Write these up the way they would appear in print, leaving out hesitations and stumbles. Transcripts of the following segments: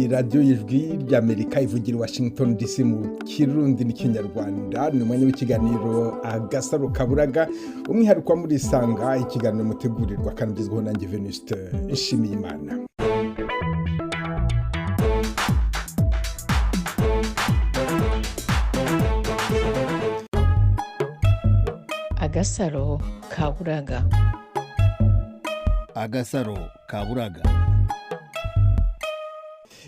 ni radiyo y'ijwi ry'Amerika ivugira i Washington DC mu Kirundi n'Ikinyarwanda. Ni umwanya w'ikiganiro Agasaro Kaburaga, umwihariko muri Isanga, ikiganiro mutegurirwa kandi ugezweho nanjye Venuste Nshimiyimana. Agasaro Kaburaga. Agasaro Kaburaga.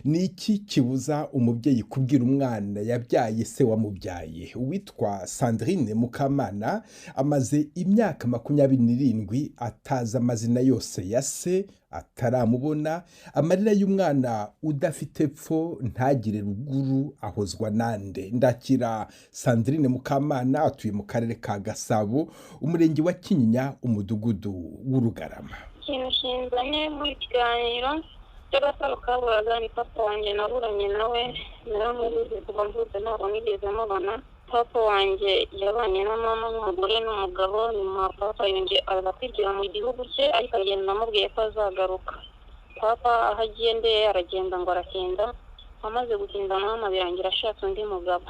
Ni iki kibuza umubyeyi kubwira umwana yabyaye se wamubyaye? Uwitwa Sandrine Mukamana amaze imyaka 27 ataza amazina yose ya se, ataramubona. Amarira y'umwana udafite epfo ntagire ruguru ahozwa nande? Ndakira Sandrine Mukamana, atuye mu karere ka Gasabo, umurenge wa Kinyinya, umudugudu w'Urugarama. Ikintu kinzanye muri kiganiro cy'Agasaro Kaburaga ni papa wanjye naburanye nawe, naramubuze kuva mvutse ntabwo nigeze mubona. Papa wanjye yabanye na mama n'umugore n'umugabo, nyuma papa yongeye aza kwigira mu gihugu cye, ariko agenda amubwiye ko azagaruka. Papa aho agendeye aragenda ngo aratinda, amaze gutinda mama birangira ashatse undi mugabo.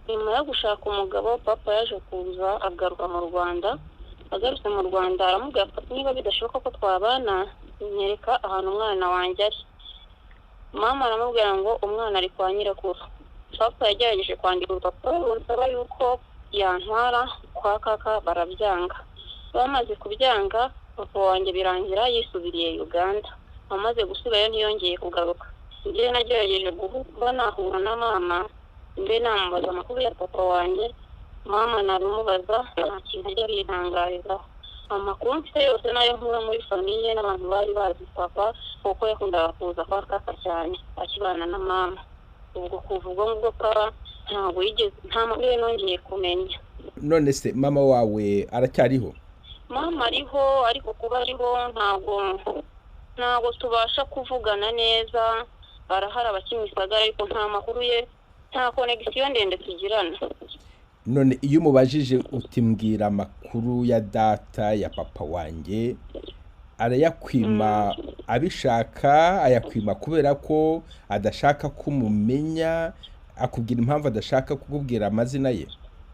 Nyuma yo gushaka umugabo, papa yaje kuza agaruka mu Rwanda. Agarutse mu Rwanda aramubwira ati niba bidashoboka ko twabana, nyereka ahantu umwana wanjye ari. Mama aramubwira ngo umwana ari kwa nyirakuru. Papa yagerageje kwandika urupapuro rusaba yuko yantwara kwa kaka, barabyanga. Bamaze kubyanga, papa wanjye birangira yisubiriye Uganda. Amaze gusubirayo ntiyongeye kugaruka. Njye nagerageje kuba nahura na mama, mbe namubaza amakuru ya papa wanjye. Mama naramubaza, nta kintu ajya yintangarizaho. Amakuru mfite yose nayo nkura muri famiye n'abantu bari bazi papa, kuko yakundaga kuza kwa kaka cyane akibana na mama. Ubwo kuvuga ngo papa ntabwo yigeze, nta makuru nongeye kumenya. None se mama wawe aracyariho? Mama ariho, ariko kuba ariho ntabwo tubasha kuvugana neza. Barahari abakimisagara, ariko nta makuru ye, nta connection ndende tugirana. None iyo umubajije uti mbwira amakuru ya data ya papa wanjye, arayakwima abishaka, ayakwima kubera ko adashaka kumumenya, akubwira impamvu adashaka kukubwira amazina ye?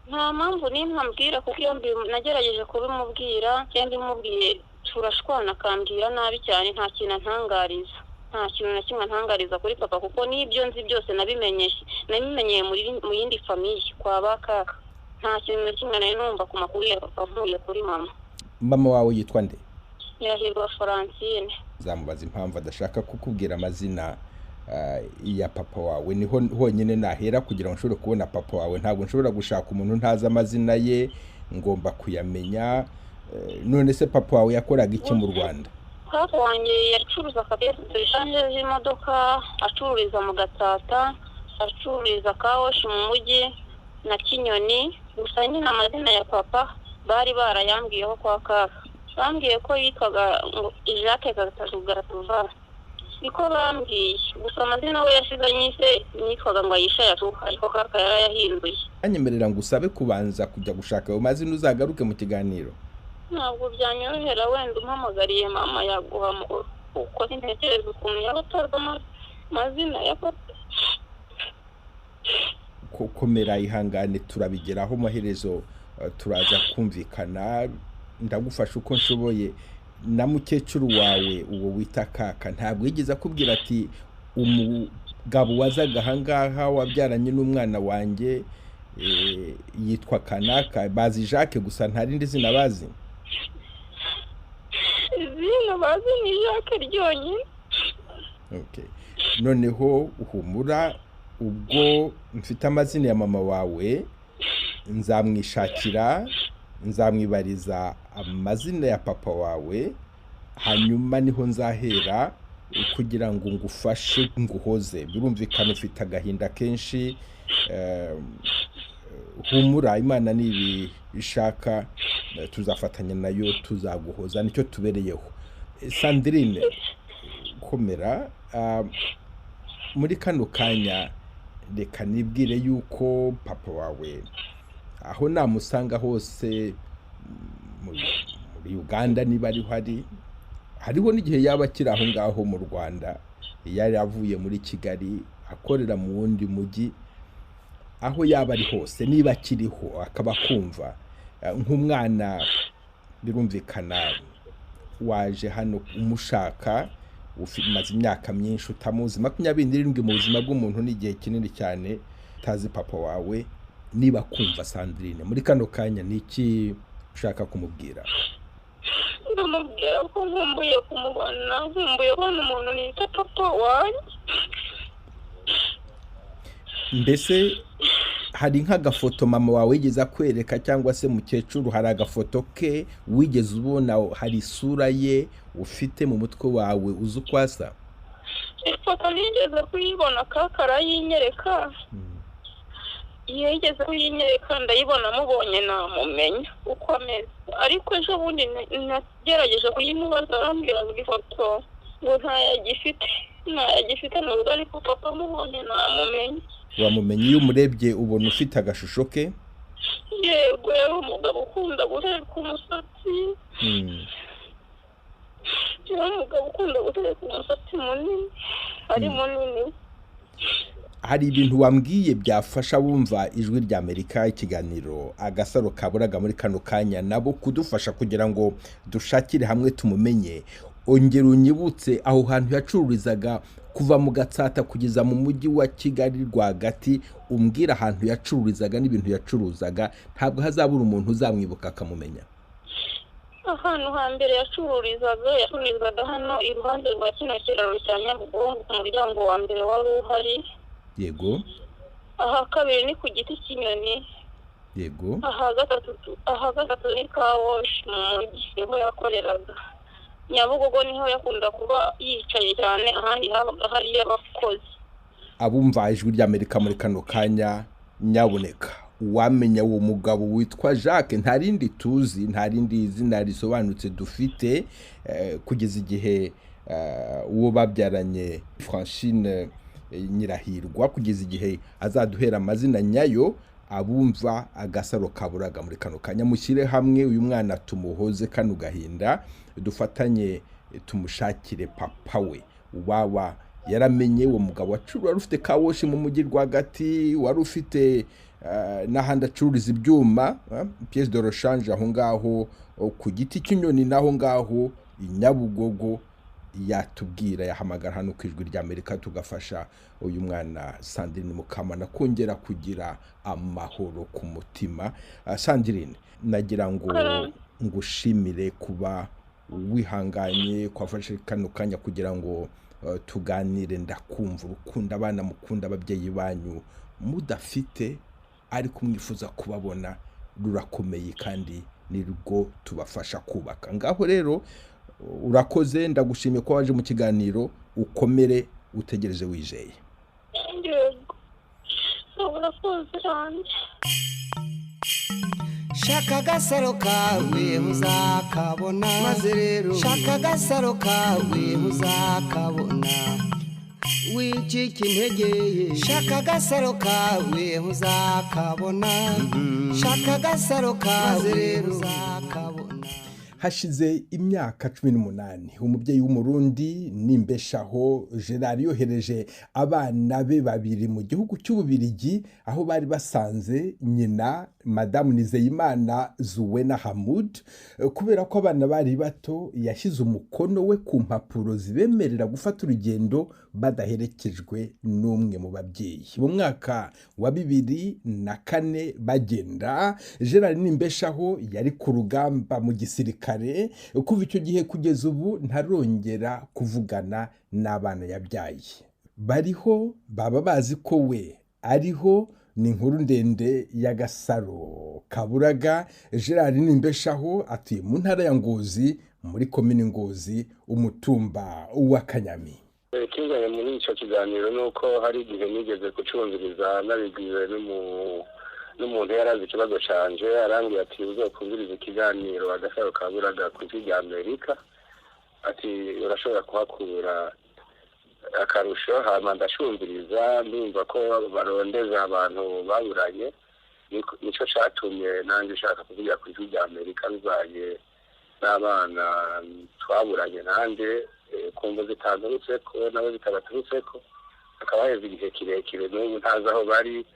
Nta mpamvu nimwe ambwira, kuko iyo nagerageje kubimubwira cyangwa imubwiye turashwana akambwira nabi cyane. Nta kintu antangariza, nta kintu na kimwe antangariza kuri papa, kuko n'ibyo nzi byose nabimenyeye mu yindi famiye kwa bakaka. Nta kintu na kimwe nari numva ku makuru ya papa mvuye kuri mama. Mama wawe yitwa nde? Yahirwa Francine. Zamubaza impamvu adashaka kukubwira amazina ya papa wawe. Niho honyine nahera kugira ngo nshobore kubona papa wawe. Ntabwo nshobora gushaka umuntu ntazi amazina ye, ngomba kuyamenya. None se papa wawe yakoraga iki mu Rwanda? Papa wanjye yacuruza kabeshanje z'imodoka, acururiza mu Gatsata, acururiza kawoshi mu mujyi na Kinyoni. Gusa nyine amazina ya papa bari barayambwiyeho kwa kaka. Bambwiye ko yitwaga Jacques Gatatuva, niko bambwiye. Gusa amazina we yashizanye se nitwaga ngo Aisha Yatuka, ariko kaka yarayahinduye. Anyemerera ngo usabe kubanza kujya gushaka ayo mazina uzagaruke mu kiganiro. Ntabwo byanyorohera, wenda umpamagariye mama yaguha mu uko ntekereza ukuntu yabatarwa amazina ya papa. Komera ihangane, turabigeraho amaherezo, turaza kumvikana. Ndagufasha uko nshoboye. Na mukecuru wawe uwo wita kaka ntabwo yigeze akubwira ati umugabo wazaga ahangaha wabyaranye n'umwana wanjye yitwa kanaka? Bazi Jacques gusa, nta rindi zina bazi? Izina bazi ni Jacques ryonyine. Okay. Noneho uhumura, ubwo mfite amazina ya mama wawe nzamwishakira, nzamwibariza amazina ya papa wawe, hanyuma niho nzahera kugira ngo ngufashe nguhoze. Birumvikana ufite agahinda kenshi, humura, Imana nibi ishaka tuzafatanya nayo, tuzaguhoza, nicyo tubereyeho. Sandrine, komera. Muri kano kanya reka nibwire yuko papa wawe aho namusanga hose muri Uganda, niba ariho hariho n'igihe yaba akiri aho ngaho mu Rwanda, yari avuye muri Kigali akorera mu wundi mujyi, aho yaba ari hose niba akiriho akaba kumva nk'umwana, birumvikana waje hano umushaka, umaze imyaka myinshi utamuzi, 27 mu buzima bw'umuntu ni igihe kinini cyane utazi papa wawe. Niba kumva Sandrine muri kano kanya niki ushaka kumubwira? ndamubwira ko nkumbuye kumubona, nkumbuye kubona umuntu nita papa wanjye. Mbese hari nk'agafoto mama wawe wigeze akwereka cyangwa se mukecuru, hari agafoto ke wigeze ubona, hari isura ye ufite mu mutwe wawe uzi uko asa? Ifoto nigeze kuyibona kakara yinyereka, yigeze kuyinyereka ndayibona, mubonye namumenya uko ameze, ariko ejo bundi nagerageje kuyimubaza arambwira ngo ifoto ngo ntayagifite nubwo ariko papa mubonye namumenya. Wamumenya iyo umurebye ubona ufite agashusho ke? Yego, yari umugabo ukunda gutereka umusatsi, yari umugabo ukunda gutereka umusatsi munini, ari munini. Hari ibintu wambwiye byafasha wumva ijwi rya Amerika, ikiganiro Agasaro Kaburaga muri kano kanya, nabo kudufasha kugira ngo dushakire hamwe tumumenye. Ongera unyibutse aho hantu yacururizaga kuva mu Gatsata kugeza mu mujyi wa Kigali rwagati, umbwira ahantu yacururizaga n'ibintu yacuruzaga, ntabwo hazabura umuntu uzamwibuka akamumenya. Ahantu hambere yacururizaga hano iruhande rwa kino kiraro cya Nyabugogo, ku muryango wa mbere wari uhari. Yego. Aha kabiri ni ku giti cy'inyoni. Yego. Aha gatatu ni Kawoshi mu mujyi, niho yakoreraga. Nyabugogo niho yakunda kuba yicaye cyane, ahandi habaga hari abakozi. Abumva ijwi rya Amerika muri kano kanya, nyaboneka uwamenya uwo mugabo witwa Jacques, nta rindi tuzi, nta rindi izina risobanutse dufite, kugeza igihe uwo babyaranye Francine Nyirahirwa, kugeza igihe azaduhera amazina nyayo. Abumva Agasaro Kaburaga muri kano kanya, mushyire hamwe uyu mwana tumuhoze kano gahinda, dufatanye tumushakire papa we. Waba yaramenye uwo mugabo wari ufite Kawoshi mu mujyi rwagati, wari ufite n'ahandi acururiza ibyuma, pièce de rechange aho ngaho ku giti cy'inyoni, naho ngaho i Nyabugogo. Yatubwira, yahamagara hano ku ijwi rya Amerika tugafasha uyu mwana Sandrine Mukamana kongera kugira amahoro ku mutima. Sandrine, nagira ngo ngushimire kuba wihanganye, kwafashe kano kanya kugira ngo tuganire. Ndakumva urukundo abana mukunda ababyeyi banyu mudafite, ariko mwifuza kubabona, rurakomeye kandi nirwo tubafasha kubaka. Ngaho rero urakoze, ndagushimiye ko waje mu kiganiro, ukomere, utegereje wizeye. Shaka agasaro kawe uzakabona, maze rero shaka agasaro kawe uzakabona, wicika intege. Shaka agasaro kawe uzakabona, shaka agasaro kawe uzakabona. Hashize imyaka 18 umubyeyi w'umurundi Nimbeshaho Gerard yohereje abana be babiri mu gihugu cy'Ububirigi, aho bari basanze nyina Madame Nizeyimana Zuwena Hamud. Kubera ko abana bari bato, yashyize umukono we ku mpapuro zibemerera gufata urugendo badaherekejwe n'umwe mu babyeyi. Mu mwaka wa 2004 bagenda, Gerard Nimbeshaho yari ku rugamba mu gisirikare. Kuva icyo gihe kugeza ubu ntarongera kuvugana n'abana yabyaye. Bariho, baba bazi ko we ariho. Ni inkuru ndende y'Agasaro Kaburaga. Gerard Nimbeshaho atuye mu ntara ya Ngozi, muri komini Ngozi, umutumba wa Kanyami. Ikizanye muri icyo kiganiro ni uko hari igihe nigeze kucumviriza nabibwiwe n'umuntu yarazi ikibazo canje, arambwira ati uzokumviriza ikiganiro Agasaro Kaburaga ku ijwi rya Amerika, ati urashobora kuhakura akarusho. Hama ndashumviriza, ndumva ko barondeza abantu baburanye, nico catumye nanjye ushaka kuvugira ku ijwi rya Amerika, bibaye n'abana twaburanye nanjye kumva zitanurutseko nabo zitabaturitseko hakaba haheze igihe kirekire n'ubu ntazi aho bari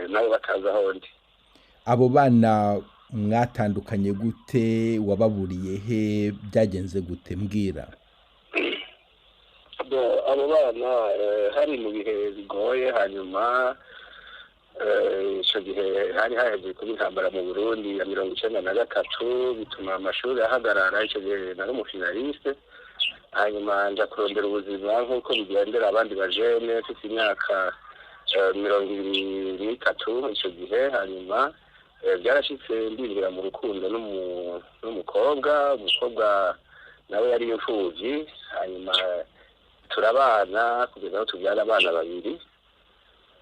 nabo batazi aho ndi. abo bana mwatandukanye gute wababuriye he byagenze gute mbwira? abo bana hari mu bihe bigoye hanyuma icyo gihe hari haheze kuba intambara mu Burundi ya 1993 bituma amashuri ahagarara. Icyo gihe nari umufinaliste hanyuma nja kurondera ubuzima nk'uko bigendera abandi bajene mfite imyaka 23 icyo gihe. Hanyuma byarashitse ndinjira mu rukundo n'umukobwa nawe yari imfuvyi, hanyuma turabana kugeza aho tubyara abana babiri.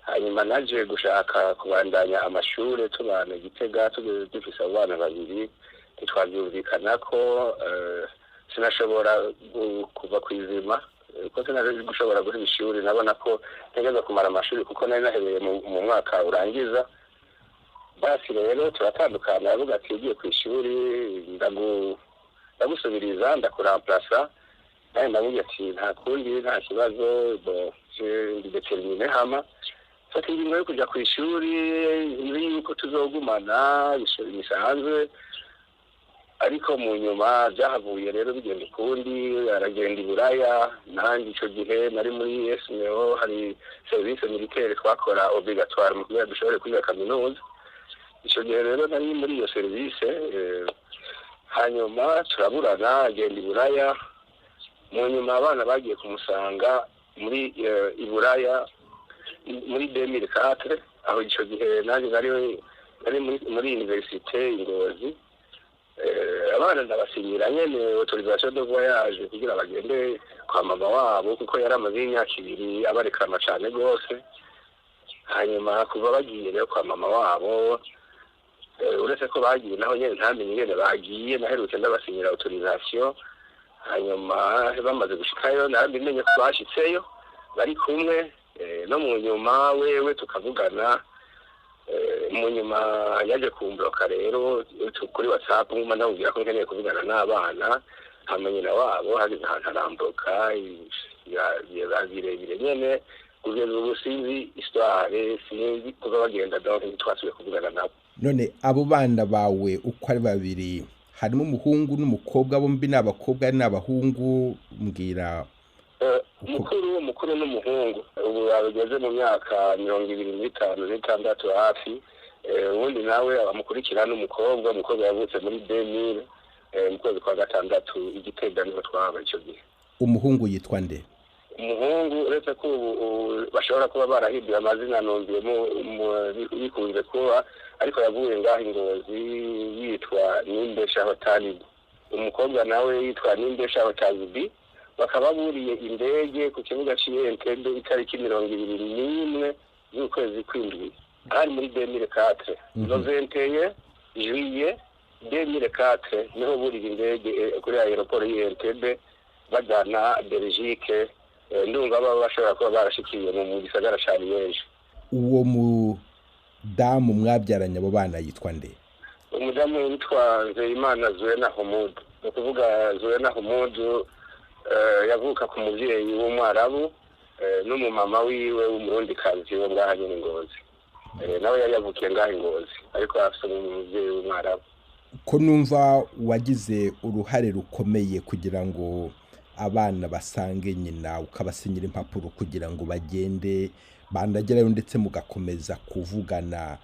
Hanyuma naje gushaka kubandanya amashuri tubana Gitega dufise abana babiri, ntitwabyumvikana ko sinashobora kuva kwizima kuko sinari gushobora gura ishuri. Nabona ko ntegeza kumara amashuri kuko nari nahebeye mu mwaka urangiza. Basi rero turatandukana, avuga ati ugiye ku ishuri ndagusubiriza ndakuramplasa. naye ndamubwira ati nta kundi nta kibazo ndi determine hama fata ingingo yo kujya ku ishuri nzi yuko tuzogumana bisanzwe. Ariko mu nyuma byahavuye rero bigenda ukundi, aragenda i Buraya. nanjye icyo gihe nari muri SMO, hari service militaire twakora obligatoire mu kugira dushobore kwiga kaminuza. icyo gihe rero nari muri iyo service, hanyuma turaburana agenda i Buraya. mu nyuma abana bagiye kumusanga muri i Buraya muri 2004, aho icyo gihe nanjye nari muri universite Ngozi. Abana ndabasinyira nyene autorisation de voyage kugira bagende kwa mama wabo kuko yari amaze imyaka 2 abarekana cyane rwose. hanyuma kuva bagiye rero kwa mama wabo, uretse ko bagiye naho nyene ntamenye ingene bagiye, naherutse ndabasinyira autorisation. hanyuma bamaze gushikayo nabimenye ko bashitseyo bari kumwe. No mu nyuma wewe tukavugana, mu nyuma yaje kumbloka rero kuri WhatsApp nguma ndabwira ko nkeneye kuvugana n'abana. hamenye na wabo hageze ahantu arambuka birebire nyene kugeza ubu sinzi histoire, sinzi kuva bagenda donc twasubiye kuvugana nabo. None abo bana bawe uko ari babiri, harimo umuhungu n'umukobwa, bombi n'abakobwa ari n'abahungu mbwira? Mukuru n'umuhungu ubu bageze mu myaka 25-26 hafi. Ubundi nawe abamukurikira n'umukobwa yavutse muri 2000 mu kwezi kwa gatandatu Igitega niho twaba icyo gihe. Umuhungu yitwa nde? Umuhungu uretse ko bashobora kuba barahinduye amazina numviyemo bikunze kuba, ariko yavuye ngaho Ngozi yitwa Nimbeshaho Talib. umukobwa nawe yitwa Nimbeshaho Talib. bakaba buriye indege ku kibuga cy'Entebbe itariki 21 z'ukwezi kw'indwi ari muri 2004. Novembre juillet 2004 niho buriye indege kuri aeroport y'Entebbe bajyana Belgique. Ndumva baba bashobora kuba barashikiye mu gisagara cya Liège. Uwo mudamu mwabyaranye abo bana yitwa nde? Umudamu witwa Nzeyimana Zuena Humud. Ni kuvuga Zuena Humud yavuka ku mubyeyi w'Umwarabu n'umumama wiwe w'Umurundikazi wo ngaha nyine Ngozi. Nawe yari yavukiye ngaha Ngozi ariko afite umubyeyi w'Umwarabu. Ko numva wagize uruhare rukomeye kugira ngo abana basange nyina, ukabasinyira impapuro kugira ngo bagende bandagerayo ndetse mugakomeza kuvugana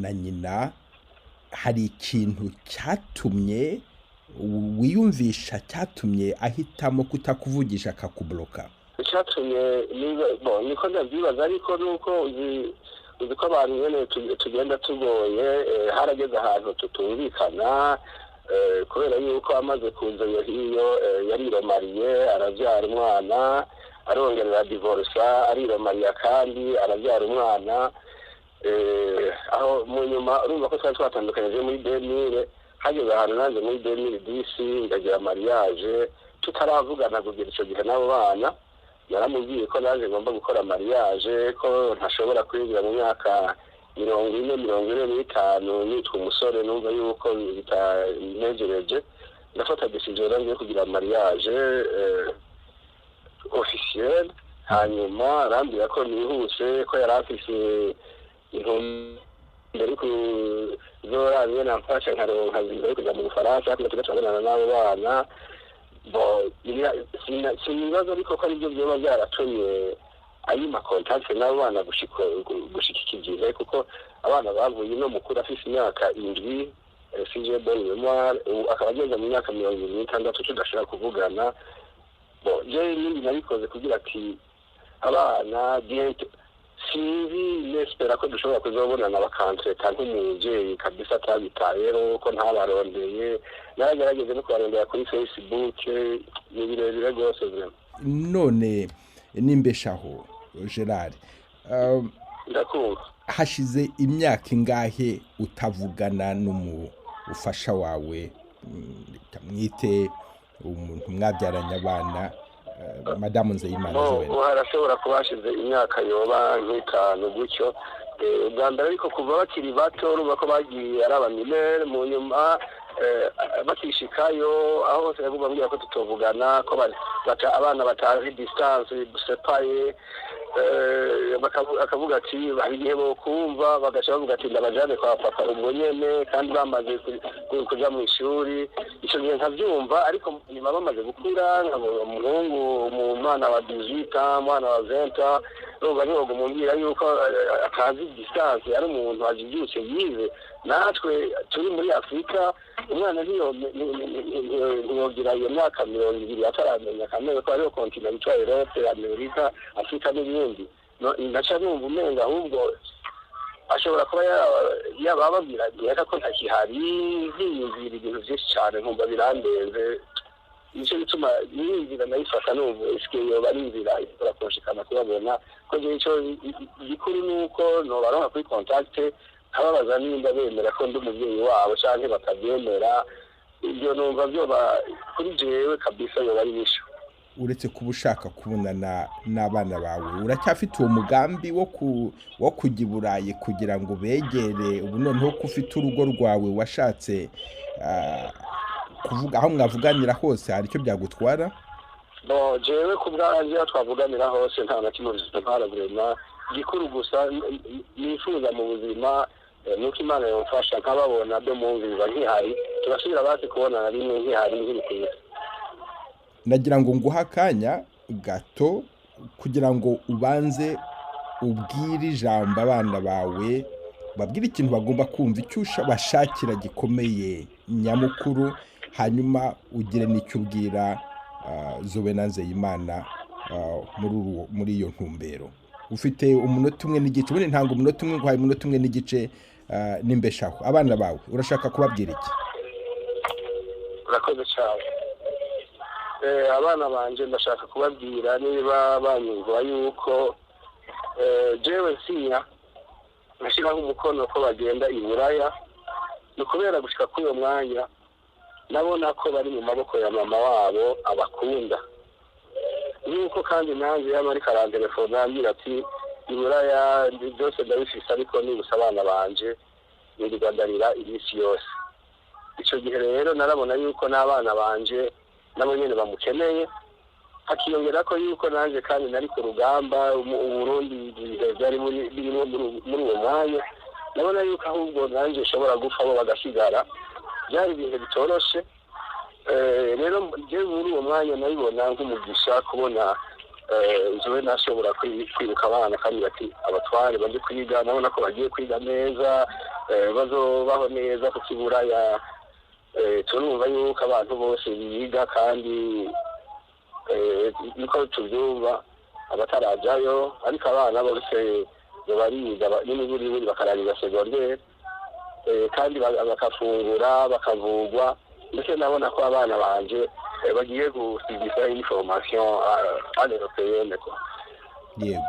na nyina. Hari ikintu cyatumye wiyumvisha, cyatumye ahitamo kutakuvugisha akakubloka? Cyatumye niko ndabyibaza, ariko nuko uzi ko abantu nyene tugenda tugoye. Harageze ahantu tutumvikana kubera yuko amaze kuza hiyo yariromariye arabyara umwana, arongerera divorce ariromariya kandi arabyara umwana. Aho mu nyuma urumva ko twari twatandukanye muri 2000. hageze ahantu nanjye muri 2010 ndagira mariage tutaravugana kugira icyo gihe n'abo bana. Naramubwiye ko naje ngomba gukora mariage, ko ntashobora kwinjira mu myaka 40-45 nitwa umusore, numva yuko bitanejereje. ndafata decision rero kugira mariage officiel, hanyuma arambwira ko nihuse ko yari afise mbere kuzora niyo namfasha nkaronka mbere kujya mu Bufaransa tugacabana n'abo bana. Sinibaza ariko ko aribyo byoba byaratumye ayi makontakte n'abo bana gushikikije, kuko abana bavuye no mukuru afise imyaka 7 sije bonne mémoire, akaba ageze mu myaka 26 tudashobora kuvugana. Je nindi nabikoze kugira ati abana bientôt sinzi nespera ko dushobora kuzobonana bakantreta nk'umuvyeyi kabisa atabitayeho ko ntabarondeye. Naragerageze no kubarondera kuri Facebook, ni birebire rwose vraiment. None nimbeshaho Gerard, ndakumva hashize imyaka ingahe utavugana n'umufasha wawe, mwite umuntu mwabyaranye abana, Madamu Nzeyimana Joel? Harashobora kuba hashize imyaka yoba nk'itanu gutyo. Ubwa mbere ariko kuva bakiri bato urumva ko bagiye ari abamilere, mu nyuma bakishikayo aho hose yavuga mbwira ko tutovugana, ko abana batazi distance dusepaye, akavuga ati hari igihe bo kumva bagaca bavuga ati ndabajane kwa papa ubwo nyene, kandi bamaze kuja mu ishuri. Ico gihe nkavyumva, ariko nyuma bamaze gukura, umuhungu mu mwana wa 18, mwana wa 20, urumva niho gumumbwira yuko akazi distance ari umuntu ajibyutse yize. Natwe turi muri Afrika, umwana ntiyogira iyo myaka 20 ataramenya kamere ko ariho kontinent yitwa Europe, Amerika, Afrika n'ibindi. Ndaca numva umenga ahubwo ashobora kuba yabababwira reka ko ntakihari, yiyumvira ibintu byinshi cyane nkumva birandenze. Nicyo gituma yiyumvira nayifata numva isike yoba ari inzira ishobora kunshikana kubabona, ko je ico gikuru nuko nobaronka kuri contact, ababaza nimba bemera ko ndi umuvyeyi wabo canke bakabyemera. Ibyo numva byoba kuri jewe kabisa yoba ari nisho. Uretse kuba ushaka kubonana n'abana bawe, uracyafite uwo mugambi wo kujya i Burayi kugira ngo begere? Ubu noneho ko ufite urugo rwawe washatse kuvuga aho mwavuganira hose, hari icyo byagutwara? Jewe ku bwanjye aho twavuganira hose nta na kimwe ntaraburema. Gikuru gusa nifuza mu buzima nuko Imana yomfasha nkababona byo mumviza nkihari, tugasubira basi kubonana rimwe nkihari nk'ibikwiye. Nagira ngo nguha akanya gato kugira ngo ubanze ubwire ijambo abana bawe, babwire ikintu bagomba kumva, icyo bashakira gikomeye nyamukuru, hanyuma ugire n'icyo ubwira Zoe na Nzeyimana muri iyo ntumbero. Ufite umunota umwe n'igice, ubundi ntango umunota umwe, nguhaye umunota umwe n'igice n'imbeshaho. Abana bawe urashaka kubabwira iki? Urakoze cyane. Abana banje ndashaka kubabwira, niba banyumva yuko jewe sinya nashiraho umukono ko bagenda i Buraya, no kubera gushika kuri uwo mwanya nabona ko bari mu maboko ya mama wabo abakunda. Nuko kandi nanjye yamari karantelefone ambwira ati i Buraya byose ndabifise, ariko nibusa abana banje nirigwandarira imisi yose. Ico gihe rero narabona yuko n'abana banje nabo nyene bamukeneye, hakiyongera ko yuko nanje kandi nari ku rugamba Burundi byari muri uwo mwanya. Nabona yuko ahubwo nanje nshobora gupfa bo bagasigara, byari ibintu bitoroshe. Rero je muri uwo mwanya nabibona nk'umugisha kubona Zoe nashobora kwiruka abana kandi ati abatware baje kwiga, nabona ko bagiye kwiga neza, bazobaho neza ku Kiburaya. Turumva yuko abantu bose biga kandi niko tubyumva abatarajayo, ariko abana bose bariga n'iburi bakarangiza secondaire, kandi bakafungura bakavugwa. Ndetse nabona ko abana banje bagiye gusigisha information à l'européenne ko.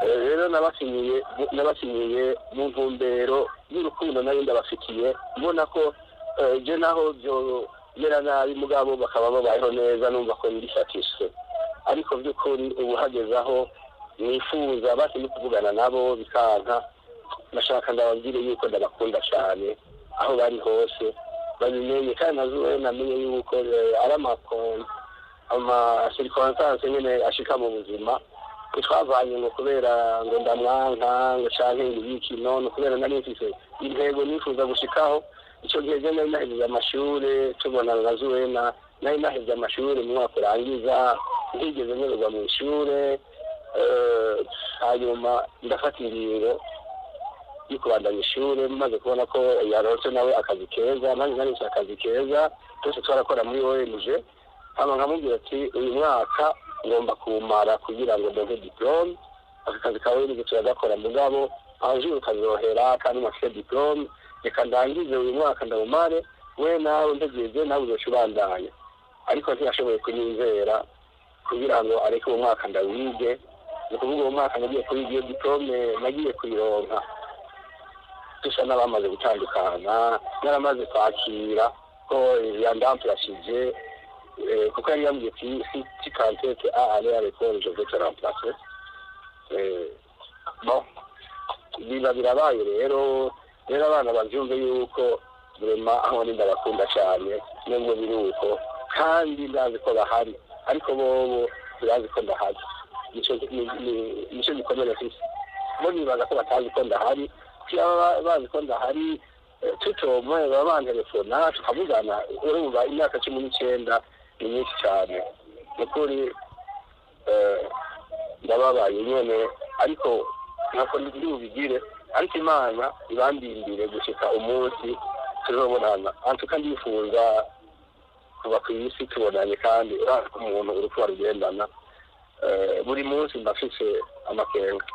Rero nabasinyiye mu ntumbero y'urukundo nari ndabafitiye, mbona ko je naho byo mera nabi mugabo bakaba babayeho neza, numva ko ndifatishwe. Ariko by'ukuri ubu hagezaho nifuza basi no kuvugana nabo bikanka. Nashaka ndababwire yuko ndabakunda cyane aho bari hose, babimenye kandi nazuwe namenye yuko ari amasirikonsanse nyine ashika mu buzima twavanye ngo kubera ngo ndamwanka ngo canke ibiki none kubera nari mfise intego nifuza gushikaho icyo gihe nari nahejeje amashure tubona nazuwena nari nahejeje amashure mu mwaka urangiza ntigeze nyoberwa mu ishure hanyuma ndafata ingingo yo kubandanya ishure maze kubona ko yaronse nawe akazi keza nanjye naronse akazi keza twese twarakora muri ONG hama nkamubwira ati uyu mwaka ngomba kumara kugira ngo ndonke diplome aka kazi kawe nige turagakora mugabo aje ukazohera kandi mafite diplome reka ndangize uyu mwaka ndawumare we nawe ndageze nawe uzocubandanya ariko ntiyashoboye kunyizera kugira ngo areke uwo mwaka ndawige ni kuvuga uwo mwaka nagiye kuri iyo diplome nagiye kuyironka dusa n'abamaze gutandukana naramaze kwakira ko yandamplashije kuko yari yambwiye si kantete ale ariko je vais te remplacer bon biba birabaye rero abana bavyumve yuko vraiment aho ndi ndabakunda cyane nubwo biri uko kandi ndazi ko bahari ariko bobo birazi ko ndahari nico gikomere mfise bo nibaza ko batazi ko ndahari kuko bazi ko ndahari tutomwe baba bantelefona tukavugana urumva imyaka 19 ni myinshi cyane nukuri ndababaye nyene ariko nako ndi ubigire ariko Imana ibandindire gushika umunsi tuzobonana antuka ndifuza kuba ku isi tubonanye kandi umuntu urupfu rugendana buri munsi ndafise amakenga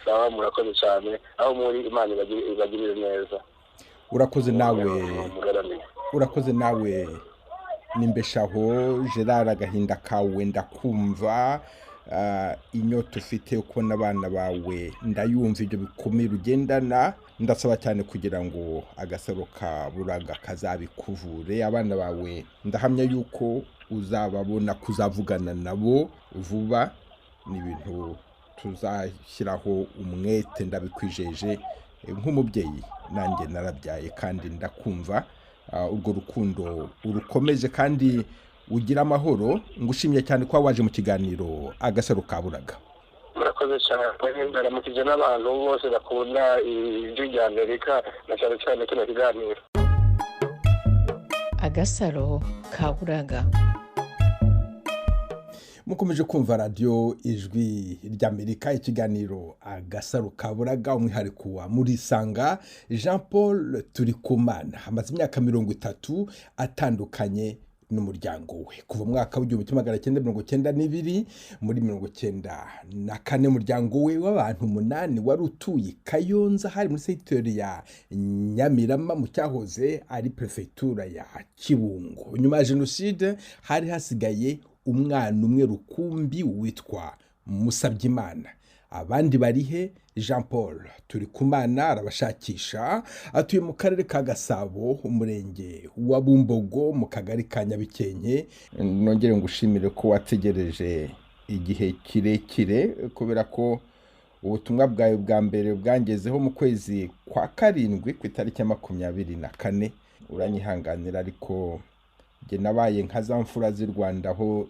sawa murakoze cyane aho muri Imana ibagirire neza urakoze nawe nimbeshaho Gerard agahinda kawe ndakumva inyota ufite uko n'abana bawe ndayumva ibyo bikomeye ugendana ndasaba cyane kugira ngo agasaro kaburaga kazabikuvure abana bawe ndahamya yuko uzababona kuzavugana nabo vuba ni ibintu tuzashyiraho umwete ndabikwijeje nk'umubyeyi nanjye narabyaye kandi ndakumva urwo rukundo urukomeje kandi ugira amahoro ngushimye cyane ko waje mu kiganiro agasaro kaburaga murakoze cyane ndaramukije n'abantu bose bakunda ijwi rya Amerika na cyane cyane kino kiganiro agasaro kaburaga mukomeje kumva radio ijwi ry'Amerika ikiganiro agasaro kaburaga umwihariko wa muri sanga Jean Paul Turikumana amaze imyaka 30 atandukanye n'umuryango we kuva mwaka w'1992 muri 1994 umuryango we w'abantu 8 wari utuye Kayonza hari muri secteur ya Nyamirama mu cyahoze ari prefecture ya Kibungo nyuma ya genocide hari hasigaye umwana umwe rukumbi witwa Musabyimana abandi barihe Jean Paul Turikumana arabashakisha atuye mu karere ka Gasabo umurenge wa Bumbogo mu kagari ka Nyabikenke nongere ngushimire ko wategereje igihe kirekire kubera ko ubutumwa bwawe bwa mbere bwangezeho mu kwezi kwa 7 ku itariki ya 24 uranyihanganira ariko nge nabaye nka za mfura z'i Rwanda aho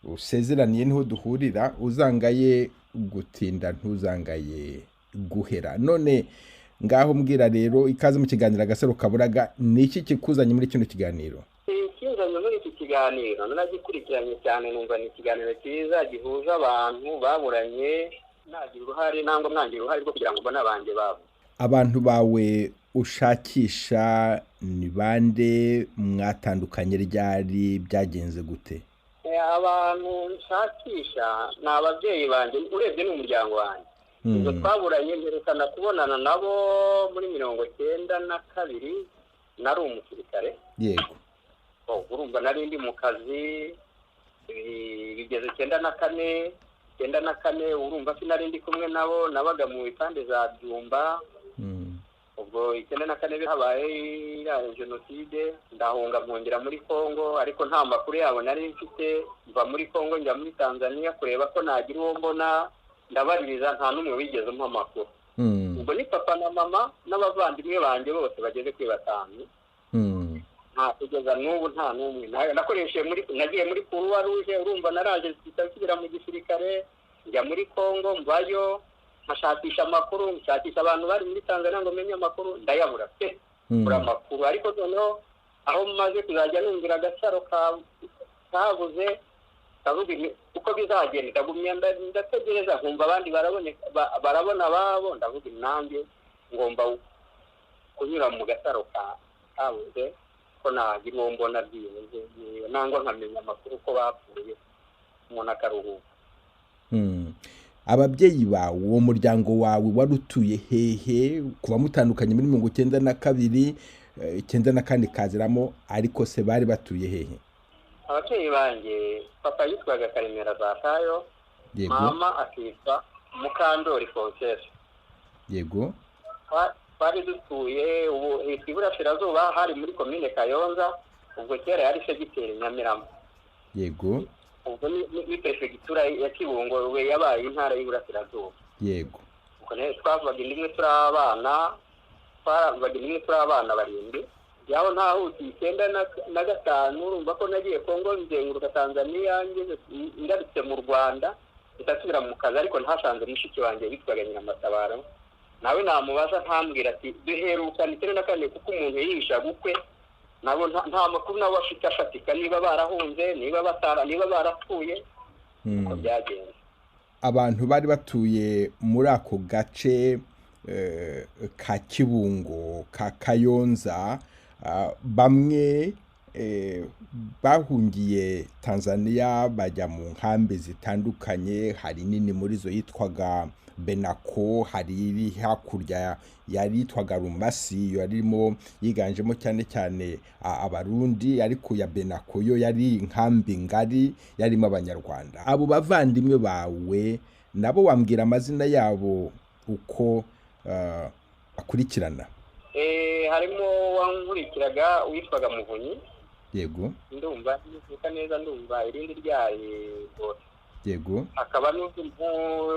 usezeraniye niho duhurira uzangaye gutinda ntuzangaye guhera none ngaho mbwira rero ikaze mu kiganiro agasaro kaburaga niki kikuzanye muri kino kiganiro ikizanye muri iki kiganiro nanagikurikiranye cyane numva ni ikiganiro cyiza gihuza abantu baburanye nagira uruhare nangwa mwangira uruhare rwo kugira ngo mbone abanje babo abantu bawe ushakisha ni bande mwatandukanye ryari byagenze gute abantu nshakisha ni ababyeyi banjye urebye n'umuryango wanjye ubwo twaburanye mperekana kubonana nabo muri 92 nari umusirikare yego urumva nari ndi mu kazi bigeze 94 urumva sinari ndi kumwe nabo nabaga mu ipande za Byumba ubwo 94 habaye genocide ndahunga mpongera muri Kongo ariko nta makuru yabo nari mfite mva muri Kongo njya muri Tanzania kureba ko nagira uwo mbona ndabaririza nta numwe wigeze mpa makuru ubwo ni papa na mama n'abavandimwe banje bose bageze kuri 5 nta kugeza n'ubu nta n'umwe nagiye muri Croix Rouge, urumva naraje nsubira mu gisirikare njya muri Congo mvayo nkashakisha amakuru, nshakisha abantu bari muri Tanzania ngo menye amakuru ndayabura pe kura amakuru. Ariko noneho aho maze kuzajya numvira agasaro kabuze kavuga uko bizagenda, ndagumya ndategereza nkumva abandi barabona babo, ndavuga nanjye ngomba kunyura mu gasaro kabuze ko nagira uwo mbona byibuze nangwa nkamenya amakuru ko bapfuye umuntu akaruhuka. Ababyeyi bawe, uwo muryango wawe wari utuye hehe kuba mutandukanye muri 1992 94 kaziramo, ariko se bari batuye hehe? Ababyeyi banjye papa yitwaga Karemera Zakayo, mama akitwa Mukandori Fonseca. Yego. Bari dutuye ubu Iburasirazuba, hari muri komine Kayonza, ubwo kera yari segiteri Nyamirama. Yego. Ubwo ni prefectura ya Kibungo we yabaye intara y'Iburasirazuba. Yego. Ubwo ne twavuga indimwe turabana barindwi. Yaho ntaho 95 urumva ko nagiye Kongo nzenguruka Tanzania ngeze ngarutse mu Rwanda ndasubira mu kazi, ariko ntasanze mushiki wanjye witwaga Nyiramatabaro. Nawe namubaza ntambwira ati duheruka ni 94 kuko umuntu yisha gukwe nabo nta makuru nawe afite afatika, niba barahunze niba barapfuye uko byagenze. Abantu bari batuye muri ako gace ka Kibungo ka Kayonza, bamwe bahungiye Tanzania bajya mu nkambi zitandukanye, hari nini muri zo yitwaga Benako, hari iri hakurya yari yitwaga Rumasi, yarimo yiganjemo cyane abarundi, ariko ya Benako yo yari inkambi ngari yarimo abanyarwanda. Abo bavandimwe bawe nabo wambwira amazina yabo uko akurikirana? Harimo wankurikiraga witwaga Muvunyi. Yego. Ndumva nifuka neza, ndumva irindi ryaye bose. Yego. Akaba n'undi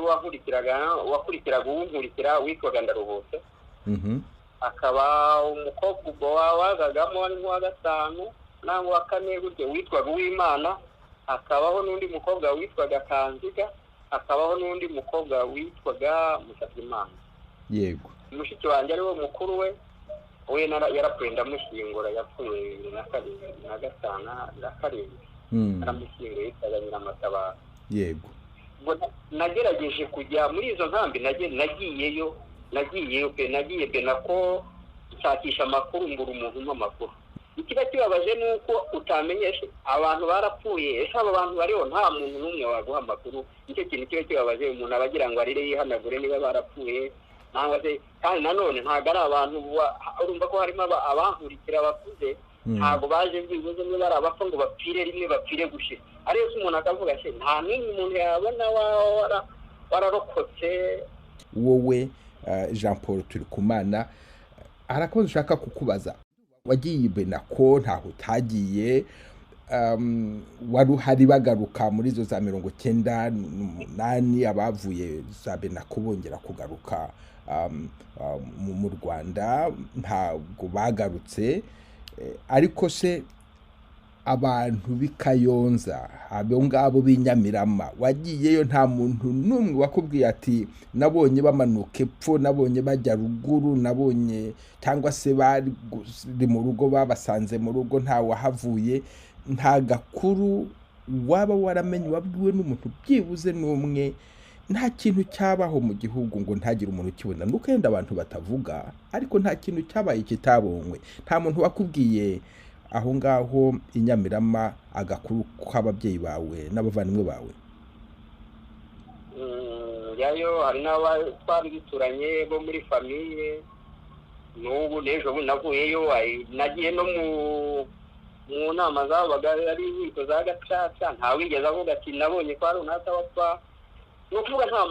wakurikiraga uwunkurikira witwaga Ndaruhutse. Akaba umukobwa ubwo wazagamo ari nk'uwa gatanu nangwa wa kane gutyo witwaga Uwimana. Akabaho n'undi mukobwa witwaga Kanziga. Akabaho n'undi mukobwa witwaga Musabyimana. Yego. Mushiki wanjye ari wo mukuru we yarapfuye ndamushyingura, yapfuye 2005 aramushyinguye yitwaga Nyiramatabaro. Yego. Nagerageje kujya muri izo nkambi, nagiyeyo Benako nshakisha amakuru ngura umuntu n'amakuru. Ikiba kibabaje nuko utamenyesha abantu barapfuye, ese abo bantu bariho nta muntu n'umwe waguha amakuru. Nicyo kintu kiba kibabaje, umuntu abagira ngo arire yihanagure niba barapfuye. Kandi nanone ntabwo ari abantu urumva ko harimo abankurikira bakuze, ntabwo baje byibuze niba ari abapfa ngo bapfire rimwe bapfire gushira. Ariyo se umuntu akavuga se nta n'umwe umuntu yabona wararokotse. Wowe Jean Paul Turikumana, harakoze ushaka kukubaza, wagiye Benako ntaho utagiye, wari uhari bagaruka muri zo za 98 abavuye za Benako bongera kugaruka mu Rwanda, ntabwo bagarutse. Ariko se abantu b'Ikayonza, abo ngabo b'Inyamirama, wagiyeyo nta muntu n'umwe wakubwiye ati nabonye bamanuka epfo, nabonye bajya ruguru, nabonye cyangwa se bari mu rugo babasanze mu rugo nta wahavuye? Nta gakuru waba waramenye wabwiwe n'umuntu byibuze n'umwe? Nta kintu cyabaho mu gihugu ngo ntagire umuntu ukibona, nuko yenda abantu batavuga, ariko nta kintu cyabaye kitabonywe? Nta muntu wakubwiye aho ngaho Inyamirama agakuru kw'ababyeyi bawe n'abavandimwe bawe? Yayo hari n'abatwari bituranye bo muri famiye, n'ubu n'ejo navuyeyo, nagiye no mu nama zabaga ari inkiko za Gacaca, ntawigeze avuga ati nabonye ko hari unata wapfa. Ni ukuvuga nta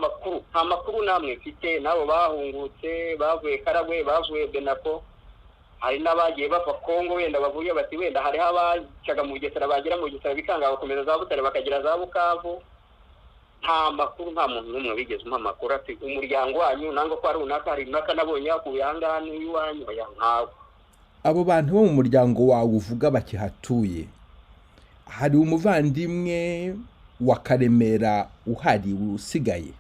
makuru namwe mfite. Nabo bahungutse bavuye Karagwe, bavuye Benako, hari n'abagiye bava Kongo wenda bavuye bati wenda hariho abacaga mu Bugesera bagera mu Bugesera bikanga bakomeza za Butare bakagira za Bukavu. Nta makuru, nta muntu n'umwe wigeze umpa amakuru ati umuryango wanyu nangwa ko hari unaka nabonye yakuye ahangaha n'iwanyu. Ntawe. abo bantu bo mu muryango wawe uvuga bakihatuye, hari umuvandimwe wa Karemera uhari usigaye?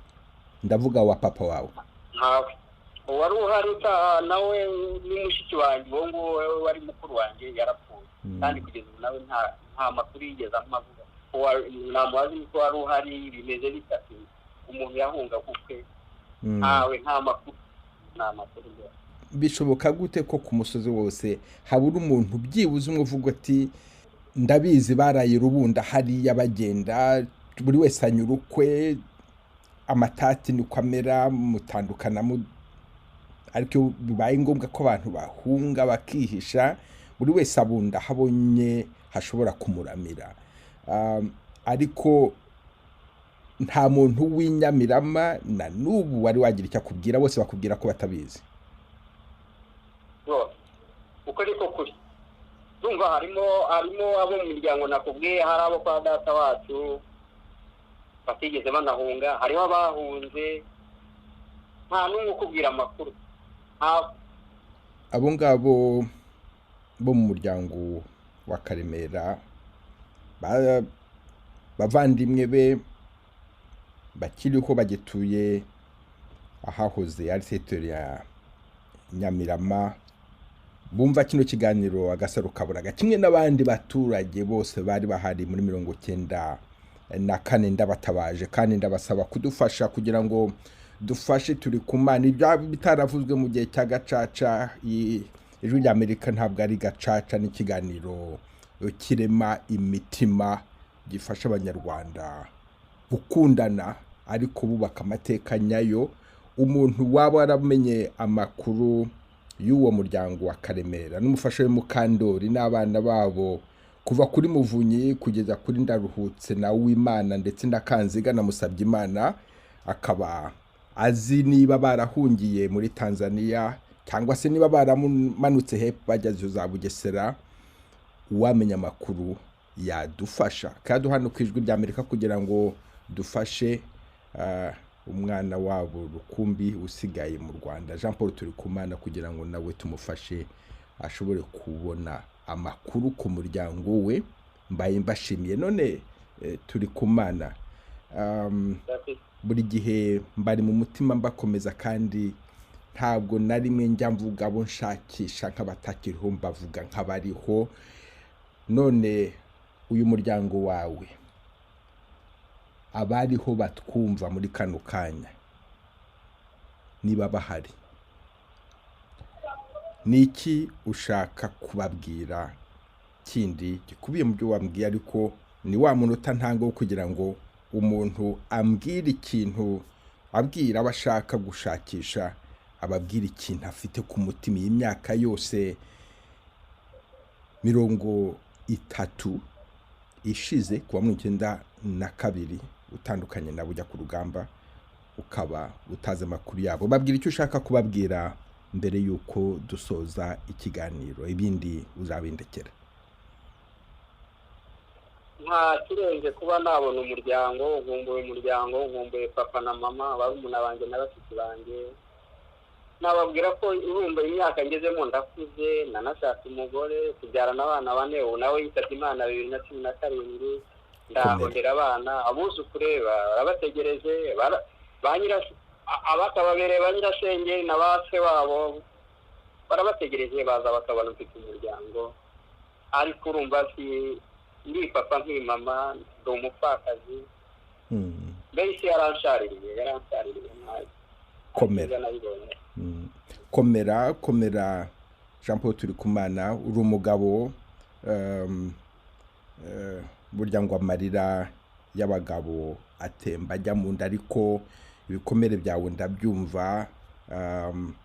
Ndavuga wa papa wawe. ntawe wari uhari utaha nawe ni mushiki wanjye uwo nguwo wari mukuru wanjye yarapfuye kandi kugeza ubu nawe nta makuru yigeze amavuga. Namubazi ko wari uhari bimeze bitatu umuntu yahunga gukwe ntawe nta makuru bishoboka gute ko ku musozi wose habura umuntu byibuze umwe uvuga ati ndabizi baraye Rubunda hariya bagenda buri wese anyura ukwe, amatati ni kamera mutandukana ariko bibaye ngombwa ko abantu bahunga bakihisha, buri wese abunda habonye hashobora kumuramira, ariko nta muntu w'Inyamirama na n'ubu wari wagira icyo akubwira, bose bakubwira ko batabizi. uko ariko kuri ndumva harimo abo mu miryango nakubwiye, hari abo kwa data wacu batigeze banahunga, hariho abahunze, nta n'umwe ukubwira amakuru. Abo ngabo bo mu muryango wa Karemera bavandimwe be bakiriho bagituye ahahoze ari secteur ya Nyamirama, bumva kino kiganiro Agasaro Kaburaga kimwe n'abandi baturage bose bari bahari muri 1994, ndabatabaje kandi ndabasaba kudufasha kugira ngo dufashe turi kumana. Ibyo bitaravuzwe mu gihe cya gacaca, Ijwi ry'Amerika ntabwo ari gacaca, n'ikiganiro kirema imitima gifasha abanyarwanda gukundana ariko bubaka amateka nyayo. Umuntu waba waramenye amakuru y'uwo muryango wa Karemera n'umufasha we Mukandori n'abana babo kuva kuri Muvunyi kugeza kuri Ndaruhutse na Uwimana ndetse na Kanziga na Musabyimana, akaba azi niba barahungiye muri Tanzania cyangwa se niba baramanutse hepfo bageze za Bugesera, uwamenya amakuru yadufasha kandi hano ku Ijwi ry'Amerika kugira ngo dufashe umwana wabo Rukumbi usigaye mu Rwanda, Jean Paul Turikumana, kugira ngo nawe tumufashe ashobore kubona amakuru ku muryango we. Mbaye mbashimiye. None Turikumana, buri gihe mbari mu mutima mbakomeza kandi ntabwo na rimwe njya mvuga abo nshakisha nk'abatakiriho, mbavuga nk'abariho. None uyu muryango wawe, abariho batwumva muri kano kanya, niba bahari, niki ushaka kubabwira kindi gikubiye mu byo wambwiye? Ariko ni wa munota ntango kugira ngo umuntu ambwire ikintu, abwira abashaka gushakisha, ababwira ikintu afite ku mutima. Iyi myaka yose 30 ishize kuwa 1992 utandukanye na bujya ku rugamba, ukaba utazi amakuru yabo, babwira icyo ushaka kubabwira mbere yuko dusoza ikiganiro, ibindi uzabindekera. nta kirenze kuba nabona umuryango, nkumbuye papa na mama, barumuna banjye na bashiki banjye. Nababwira ko urumva imyaka ngezemo ndakuze, nanashatse umugore, tubyarana abana 4, ubu nawe yitabye Imana 2017. Ndahondera abana, abuzukure barabategereje, abakababereye ba nyirasenge na base wabo barabategereje, baza bakabona mfite umuryango. Ariko urumva ndi papa nkiri mama, ndi umupfakazi. Mbese yaranshaririye nabi. Komera Jean Paul Turikumana, uri umugabo, burya ngo amarira y'abagabo atemba ajya mu nda, ariko ibikomere byawe ndabyumva,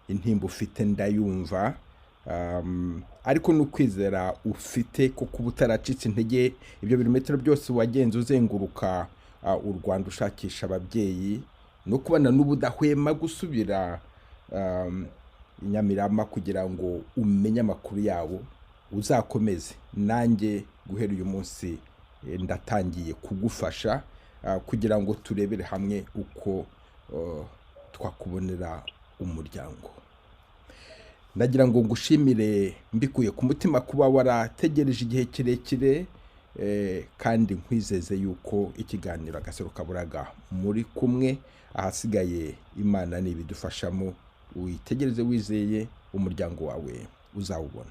intimba ufite ndayumva, ariko n'ukwizera ufite ko kuba utaracitse intege. Ibyo birometero byose wagenze uzenguruka u Rwanda ushakisha ababyeyi, no kubana n'ubudahwema gusubira Nyamirama kugira ngo umenye amakuru yabo, uzakomeze. Nanjye guhera uyu munsi ndatangiye kugufasha kugira ngo turebere hamwe uko twakubonera umuryango. nagira ngo ngushimire mbikuye ku mutima kuba warategereje igihe kirekire kandi nkwizeze yuko ikiganiro Agasaro Kaburaga muri kumwe, ahasigaye Imana nibidufashamo, witegereze wizeye, umuryango wawe uzawubona.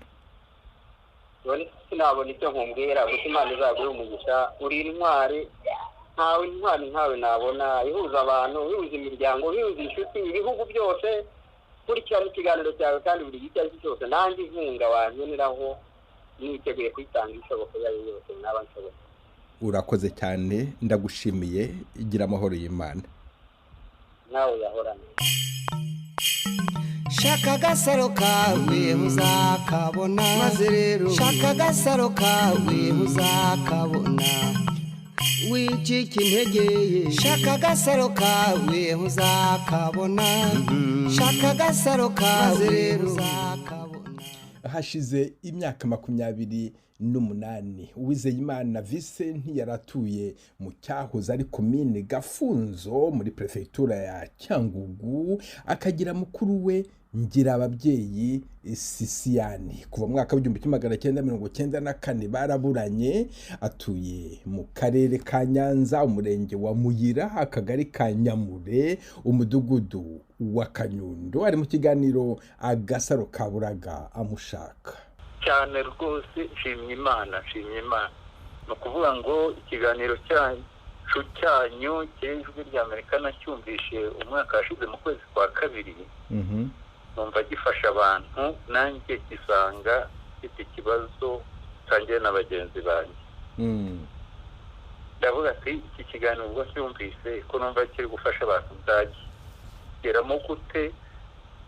Sinabona icyo nkumbwira gusa Imana izaguhe umugisha, uri intwari, ntawe intwari ntawe nabona, ihuza abantu, ihuza imiryango, ihuza inshuti, ibihugu byose. Kurikirana ikiganiro cyawe kandi buri gihe cyose nanjye inkunga wankeneraho niteguye kwitanga ishoboka yayo yose naba nshoboye. Urakoze cyane, ndagushimiye, igira amahoro y'Imana. Nawe yahorane. Shaka agasaro kawe uzakabona, maze rero shaka agasaro kawe uzakabona, wicika intege, shaka agasaro kawe uzakabona, shaka agasaro kawe uzakabona. Hashize imyaka 28 Uwizeyimana Vincent yaratuye mu cyahoze ari komine Gafunzo muri prefectura ya Cyangugu, akagira mukuru we Ngira ababyeyi Sisiyani. Kuva mu mwaka w'1994 baraburanye. Atuye mu karere ka Nyanza, umurenge wa Muyira, akagari ka Nyamure, umudugudu wa Kanyundo. Ari mu kiganiro Agasaro Kaburaga amushaka cyane rwose. Nshimye Imana no kuvuga ngo ikiganiro cyanyu cy'ijwi ry'Amerika nacyumvishe umwaka washize mu kwezi kwa kabiri. Numva gifasha abantu, nanjye gisanga ifite ikibazo sangiye na bagenzi banjye. Ndavuga ati iki kiganiro ubwo cyumvise ko numva kiri gufasha abantu byageramo gute,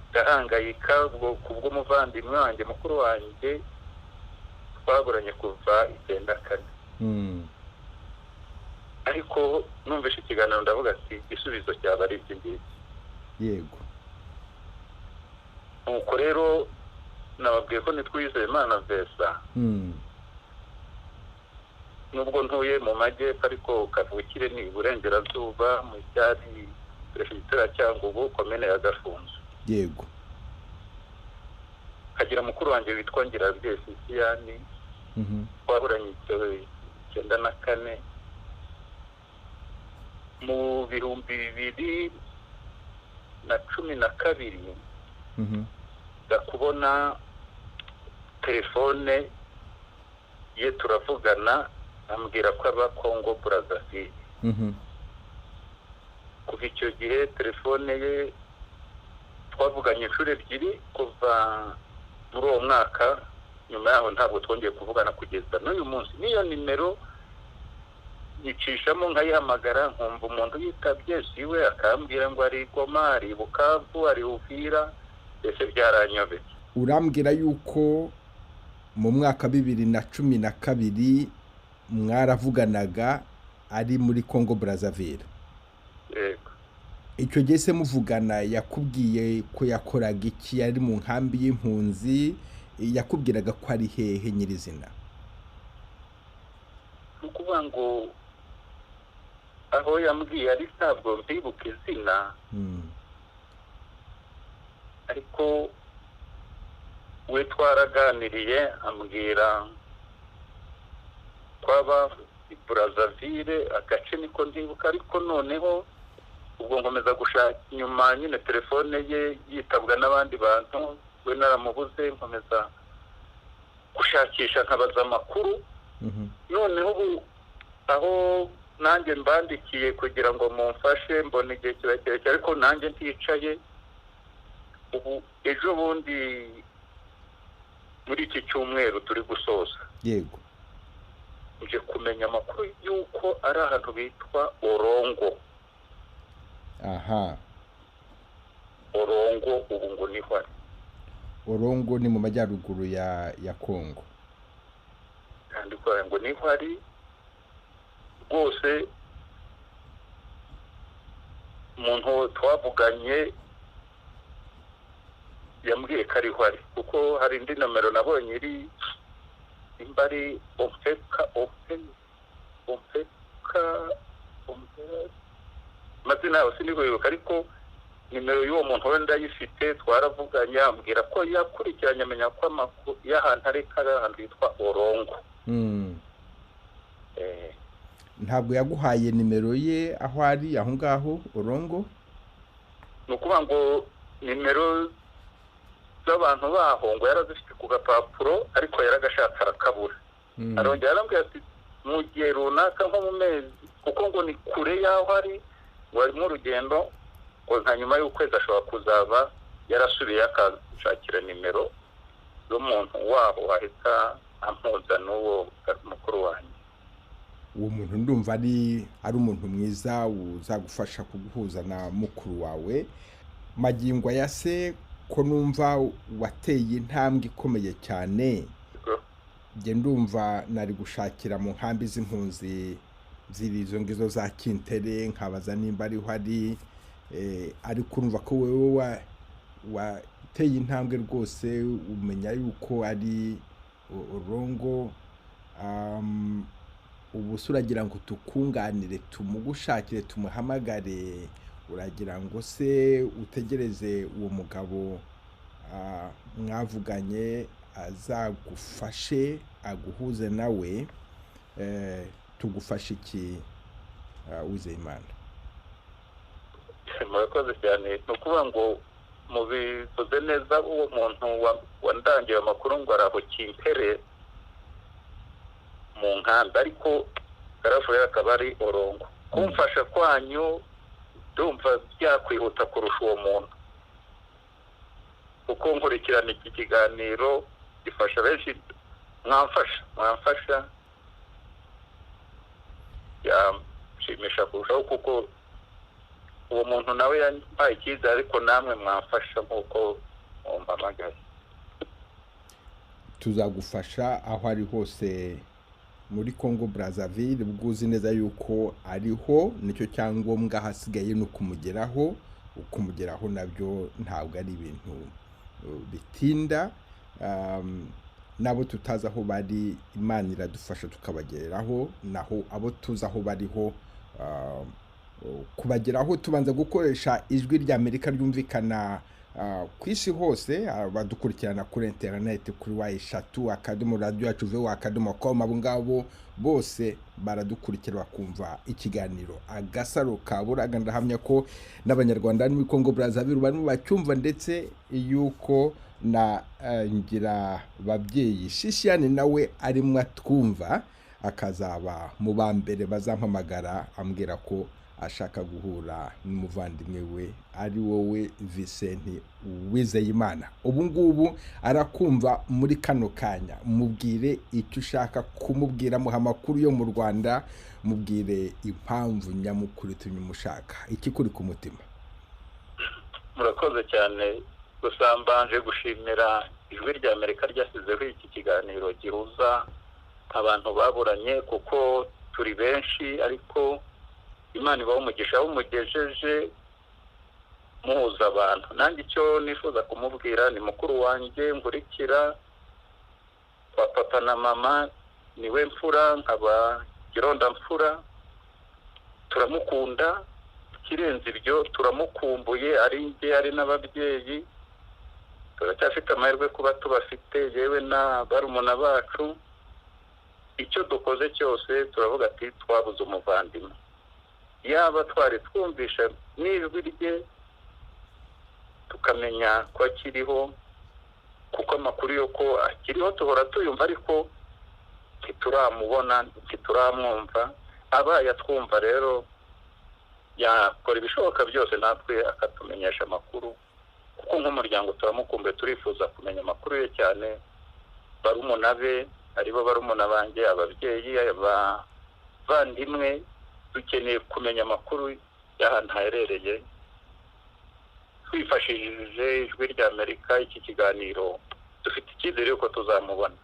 ndahangayika kubwo muvandimwe wanjye mukuru wanjye twaburanye kuva 94. Ariko numvise ikiganiro ndavuga ati igisubizo cyaba ari iki. Yego. Nuko rero nababwiye ko Uwizeyimana Vincent, nubwo ntuye mu majyepfo ariko kavukire ni Iburengerazuba mu cyari Perefegitura Cyangugu, komine ya Gafunzo. Yego. Kagira mukuru wanjye witwa Ngira ababyeyi Sisiyani, twaburanye 94 mu 2012. Ndakubona telefone ye turavugana, ambwira ko aba Congo Brazzaville. Kuva icyo gihe telefone ye twavuganye inshuro ebyiri kuva muri uwo mwaka, nyuma yaho ntabwo twongeye kuvugana kugeza n'uyu munsi. Niyo nimero nicishamo nkayihamagara, nkumva umuntu yitabye siwe, akambwira ngo ari Goma, ari Bukavu, ari Uvira. Ese byaranyobeye. Urambwira yuko mu mwaka 2012 mwaravuganaga ari muri Congo Brazzaville. Yego. Icyo gihe se muvugana yakubwiye ko yakoraga iki? Yari mu nkambi y'impunzi? Yakubwiraga ko ari hehe nyirizina? Ukuvuga ngo aho yambwiye ari ntabwo mbibuka izina. Ariko we twaraganiriye, ambwira kwaba Brazzaville, agace niko ndibuka. Ariko noneho ubwo nkomeza gushaka nyuma, nyine telefone ye yitabwa n'abandi bantu, we naramubuze, nkomeza gushakisha nkabaza amakuru. Noneho ubu aho nanjye mbandikiye kugira ngo mumfashe, mbona igihe kirekire ariko nanjye nticaye. Ubu ejo bundi muri iki cyumweru turi gusoza. Yego. Nje kumenya amakuru yuko ari ahantu bitwa Orongo. Aha. Orongo ubu ngo niho ari. Orongo ni mu majyaruguru ya Kongo. Kandi kwa ngo niho ari rwose. Umuntu twavuganye yambwiye ko ariho ari, kuko hari indi nomero nabonye iri imbari Omfeka mazina yose sinibuka, ariko nimero y'uwo muntu wenda ayifite, twaravuganye ambwira ko yakurikiranye amenya ko amakuru y'ahantu ari ahantu hitwa Orongo. Ntabwo yaguhaye nimero ye aho ari aho ngaho Orongo? Ni ukuvuga ngo nimero z'abantu baho ngo yarazifite ku gapapuro ariko yaragashatse arakabura. Arongera arambwira ati mu gihe runaka nko mu mezi, kuko ngo ni kure y'aho ari, ngo arimo urugendo, ngo nka nyuma y'ukwezi ashobora kuzaba yarasubiye akashakira nimero z'umuntu waho ahita ampuza n'uwo mukuru wanjye. Uwo muntu ndumva ari umuntu mwiza uzagufasha kuguhuza na mukuru wawe. Magingo ya se ko numva wateye intambwe ikomeye cyane, nge ndumva nari gushakira mu nkambi z'impunzi zirizo ngizo za Kintere, nkabaza nimba ariho ari, ariko urumva ko wewe wateye intambwe rwose, umenya yuko ari Orongo. Ubu suragira ngo tukunganire, tumugushakire, tumuhamagare, uragira ngo se utegereze uwo mugabo mwavuganye azagufashe aguhuze nawe, tugufashe iki Uwizeyimana? Murakoze cyane. Ni ukuvuga ngo mubivuze neza, uwo muntu wandangiye amakuru ngo araho Kintere mu nkambi, ariko Garafu akaba ari Orongo. Kumfasha kwanyu ndumva byakwihuta kurusha uwo muntu, kuko nkurikirana iki kiganiro gifasha benshi. Mwamfasha yashimisha kurushaho, kuko uwo muntu nawe yampaye icyizere, ariko namwe mwamfasha nk'uko mumpamagaye. Tuzagufasha aho ari hose muri Congo Brazzaville, bwuzi neza yuko ariho, nicyo cyangombwa. Hasigaye no kumugeraho nabyo ntabwo ari ibintu bitinda. Nabo tutazi aho bari, Imana iradufasha tukabageraho, naho abo tuzi aho bariho kubageraho tubanza gukoresha ijwi rya Amerika ryumvikana ku isi hose. Badukurikirana kuri internet kuri wa3.radio.com. abo ngabo bose baradukurikira bakumva ikiganiro Agasaro Kaburaga. Ndahamya ko n'abanyarwanda muri Congo Brazzaville barimo bacyumva, ndetse yuko na ngira babyeyi Shishiyane nawe arimo atwumva, akazaba mu bambere bazampamagara ambwira ko ashaka guhura n'umuvandimwe we ari wowe Vincent Uwizeyimana. Ubu ngubu arakumva muri kano kanya, mubwire icyo ushaka kumubwira, muha amakuru yo mu Rwanda, mubwire impamvu nyamukuru itumye umushaka, ikikuri ku mutima. Murakoze cyane. Gusa mbanje gushimira ijwi rya Amerika ryasizeho iki kiganiro gihuza abantu baburanye, kuko turi benshi, ariko Imana ibaho umugisha umugejeje muhuza abantu. Nanjye icyo nifuza kumubwira ni mukuru wanjye nkurikira, wa papa na mama, niwe mfura, nkaba Gironda mfura. Turamukunda, kirenze ibyo turamukumbuye, ari njye ari n'ababyeyi. Turacyafite amahirwe kuba tubafite, yewe na barumuna bacu. Icyo dukoze cyose turavuga ati twabuze umuvandimwe. Yaba twari twumvisha n'ijwi rye tukamenya ko akiriho, kuko amakuru yo ko akiriho tuhora tuyumva, ariko ntituramubona, ntituramwumva. Abaye atwumva rero yakora ibishoboka byose natwe akatumenyesha amakuru, kuko nk'umuryango turamukumbuye, turifuza kumenya amakuru ye cyane. Barumuna be aribo barumuna banjye, ababyeyi, abavandimwe, dukeneye kumenya amakuru y'ahantu haherereye. Twifashishije ijwi rya Amerika iki kiganiro, dufite icyizere yuko tuzamubona.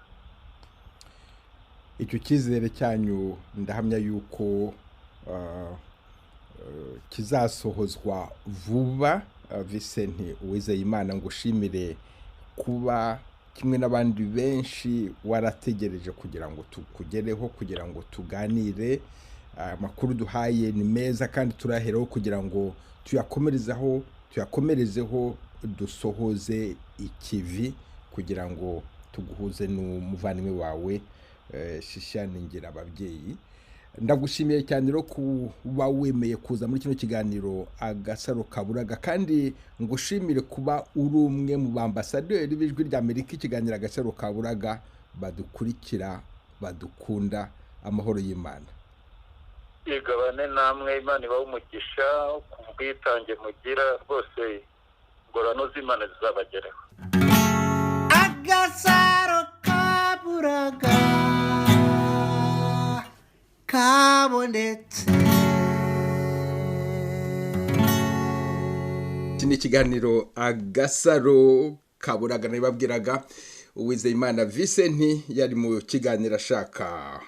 Icyo cyizere cyanyu ndahamya yuko kizasohozwa vuba. Vincent Uwizeyimana, ngushimire kuba kimwe n'abandi benshi warategereje kugira ngo tukugereho, kugira ngo tuganire. Amakuru duhaye ni meza kandi turaheraho kugira ngo tuyakomerezaho tuyakomerezeho dusohoze ikivi kugira ngo tuguhuze n'umuvandimwe wawe Shishane Ngirababyeyi. Ndagushimiye cyane rero kuba wemeye kuza muri kino kiganiro Agasaro Kaburaga, kandi ngushimire kuba uri umwe mu bambasaderi b'Ijwi ry'Amerika. Ikiganiro Agasaro Kaburaga badukurikira, badukunda. Amahoro y'Imana igabane namwe, Imana ibahe umugisha ku bwitange mugira rwose, ingorano z'Imana zizabageraho. Agasaro Kaburaga kabonetse. iki ni ikiganiro Agasaro Kaburaga. Nababwiraga Uwizeyimana Vincent yari mu kiganiro ashaka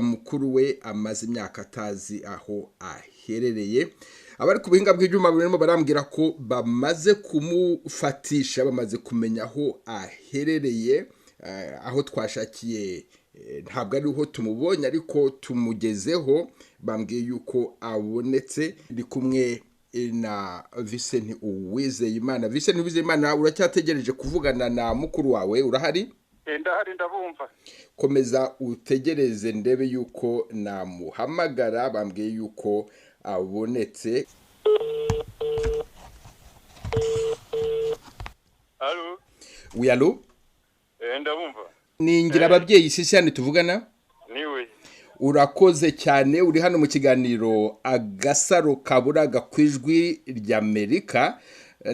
mukuru we amaze imyaka atazi aho aherereye. Abari ku buhinga bw'ibyuma barimo barambwira ko bamaze kumufatisha, bamaze kumenya aho aherereye. Aho twashakiye ntabwo ariho tumubonye, ariko tumugezeho. Bambwiye yuko abonetse. Ndi kumwe na Vincent Uwizeyimana. Vincent Uwizeyimana, uracyategereje kuvugana na mukuru wawe? Urahari? Ndahari, ndabumva. Komeza utegereze ndebe yuko namuhamagara. Bambwiye yuko abonetse. Allo? Oui, allo? Ndabumva. Ni Ngirababyeyi Shishane tuvugana? Niwe. Urakoze cyane. Uri hano mu kiganiro Agasaro Kaburaga ku Ijwi ry'Amerika.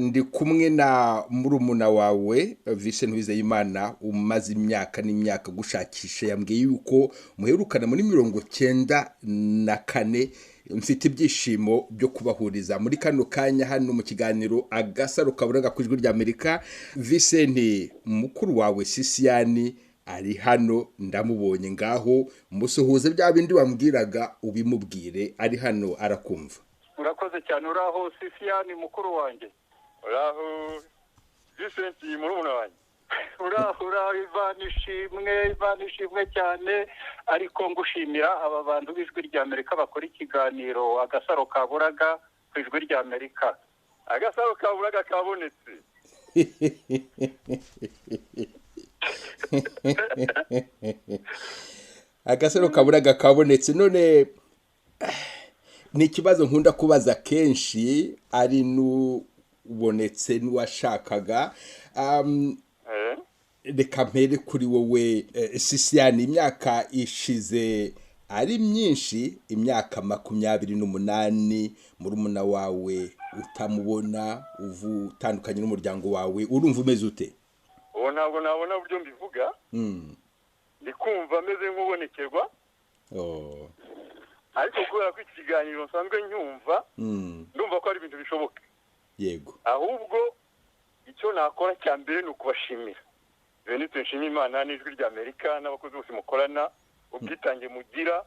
Ndi kumwe na murumuna wawe Vincent Uwizeyimana, umaze imyaka n'imyaka gushakisha. Yambwiye yuko muherukana muri 1994. Mfite ibyishimo byo kubahuriza muri kano kanya hano mu kiganiro Agasaro Kaburaga ku Ijwi ry'Amerika. Vincent, mukuru wawe Sisiyani ari hano, ndamubonye. Ngaho musuhuze bya bindi wambwiraga ubimubwire. Ari hano arakumva. Urakoze cyane. Uraho Sisiyani mukuru wanjye? Uraho Vincent murumuna wanjye? Uraho Ivanishimwe cyane. Ariko ngushimira aba bantu b'Ijwi ry'Amerika bakora ikiganiro Agasaro Kaburaga ku Ijwi ry'Amerika. Agasaro Kaburaga kabonetse. Agasaro Kaburaga kabonetse. None ni ikibazo nkunda kubaza kenshi, ari n'ubonetse n'uwashakaga. Reka mpere kuri wowe Sisiyani. Imyaka ishize ari myinshi, imyaka 28 murumuna wawe utamubona, utandukanye n'umuryango wawe. Urumva umeze ute? Ntabwo nabona uburyo mbivuga. Ndi kumva ameze nk'ubonekerwa. Ariko kubera ko iki kiganiro nsanzwe nyumva, ndumva ko ari ibintu bishoboka. Yego. Ahubwo icyo nakora cya mbere ni ukubashimira. Benito Nshimiyimana n'Ijwi ry'Amerika n'abakozi bose mukorana, ubwitange mugira,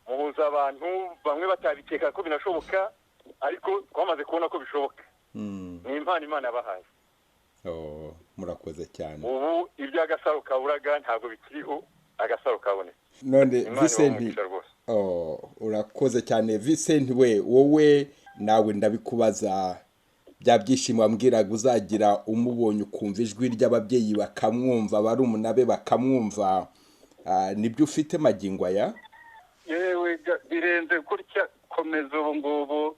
muhuza abantu bamwe batabikeka ko binashoboka, ariko twamaze kubona ko bishoboka. Ni impano Imana yabahaye. Murakoze cyane. Ubu iby'Agasaro Kaburaga ntabwo bikiriho, Agasaro kabonetse. None Vincent, urakoze cyane. Vincent wowe nawe ndabikubaza, bya byishimo wambwiraga uzagira umubonye ukumva ijwi ry'ababyeyi bakamwumva, barumuna be bakamwumva, nibyo ufite magingo aya? Yewe birenze gutya. Komeza ubu ngubu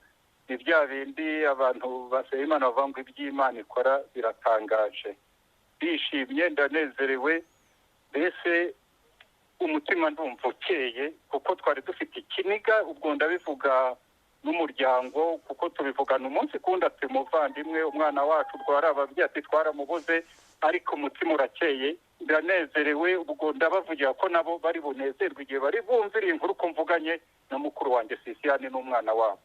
ni bya bindi abantu basaba Imana bavuga ngo iby'Imana ikora biratangaje. Bishimye, ndanezerewe, mbese umutima ndumva ukeye, kuko twari dufite ikiniga. Ubwo ndabivuga n'umuryango, kuko tubivugana umunsi kundi ati muvandimwe umwana wacu twari ababyeyi ati twaramubuze, ariko umutima urakeye, ndanezerewe. Ubwo ndabavugira ko nabo bari bunezerwe igihe bari bumvira inkuru ko mvuganye na mukuru wanjye Sisiyani n'umwana wabo.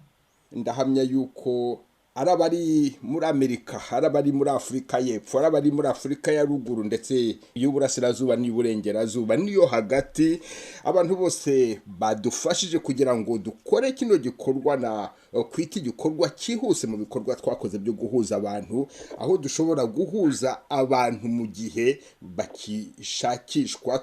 Ndahamya yuko arabari muri Amerika, arabari muri Afurika y'Epfo, arabari muri Afurika ya ruguru ndetse y'uburasirazuba n'uburengerazuba niyo hagati, abantu bose badufashije kugira ngo dukore kino gikorwa na kwita igikorwa cyihuse mu bikorwa twakoze byo guhuza abantu, aho dushobora guhuza abantu mu gihe bakishakishwa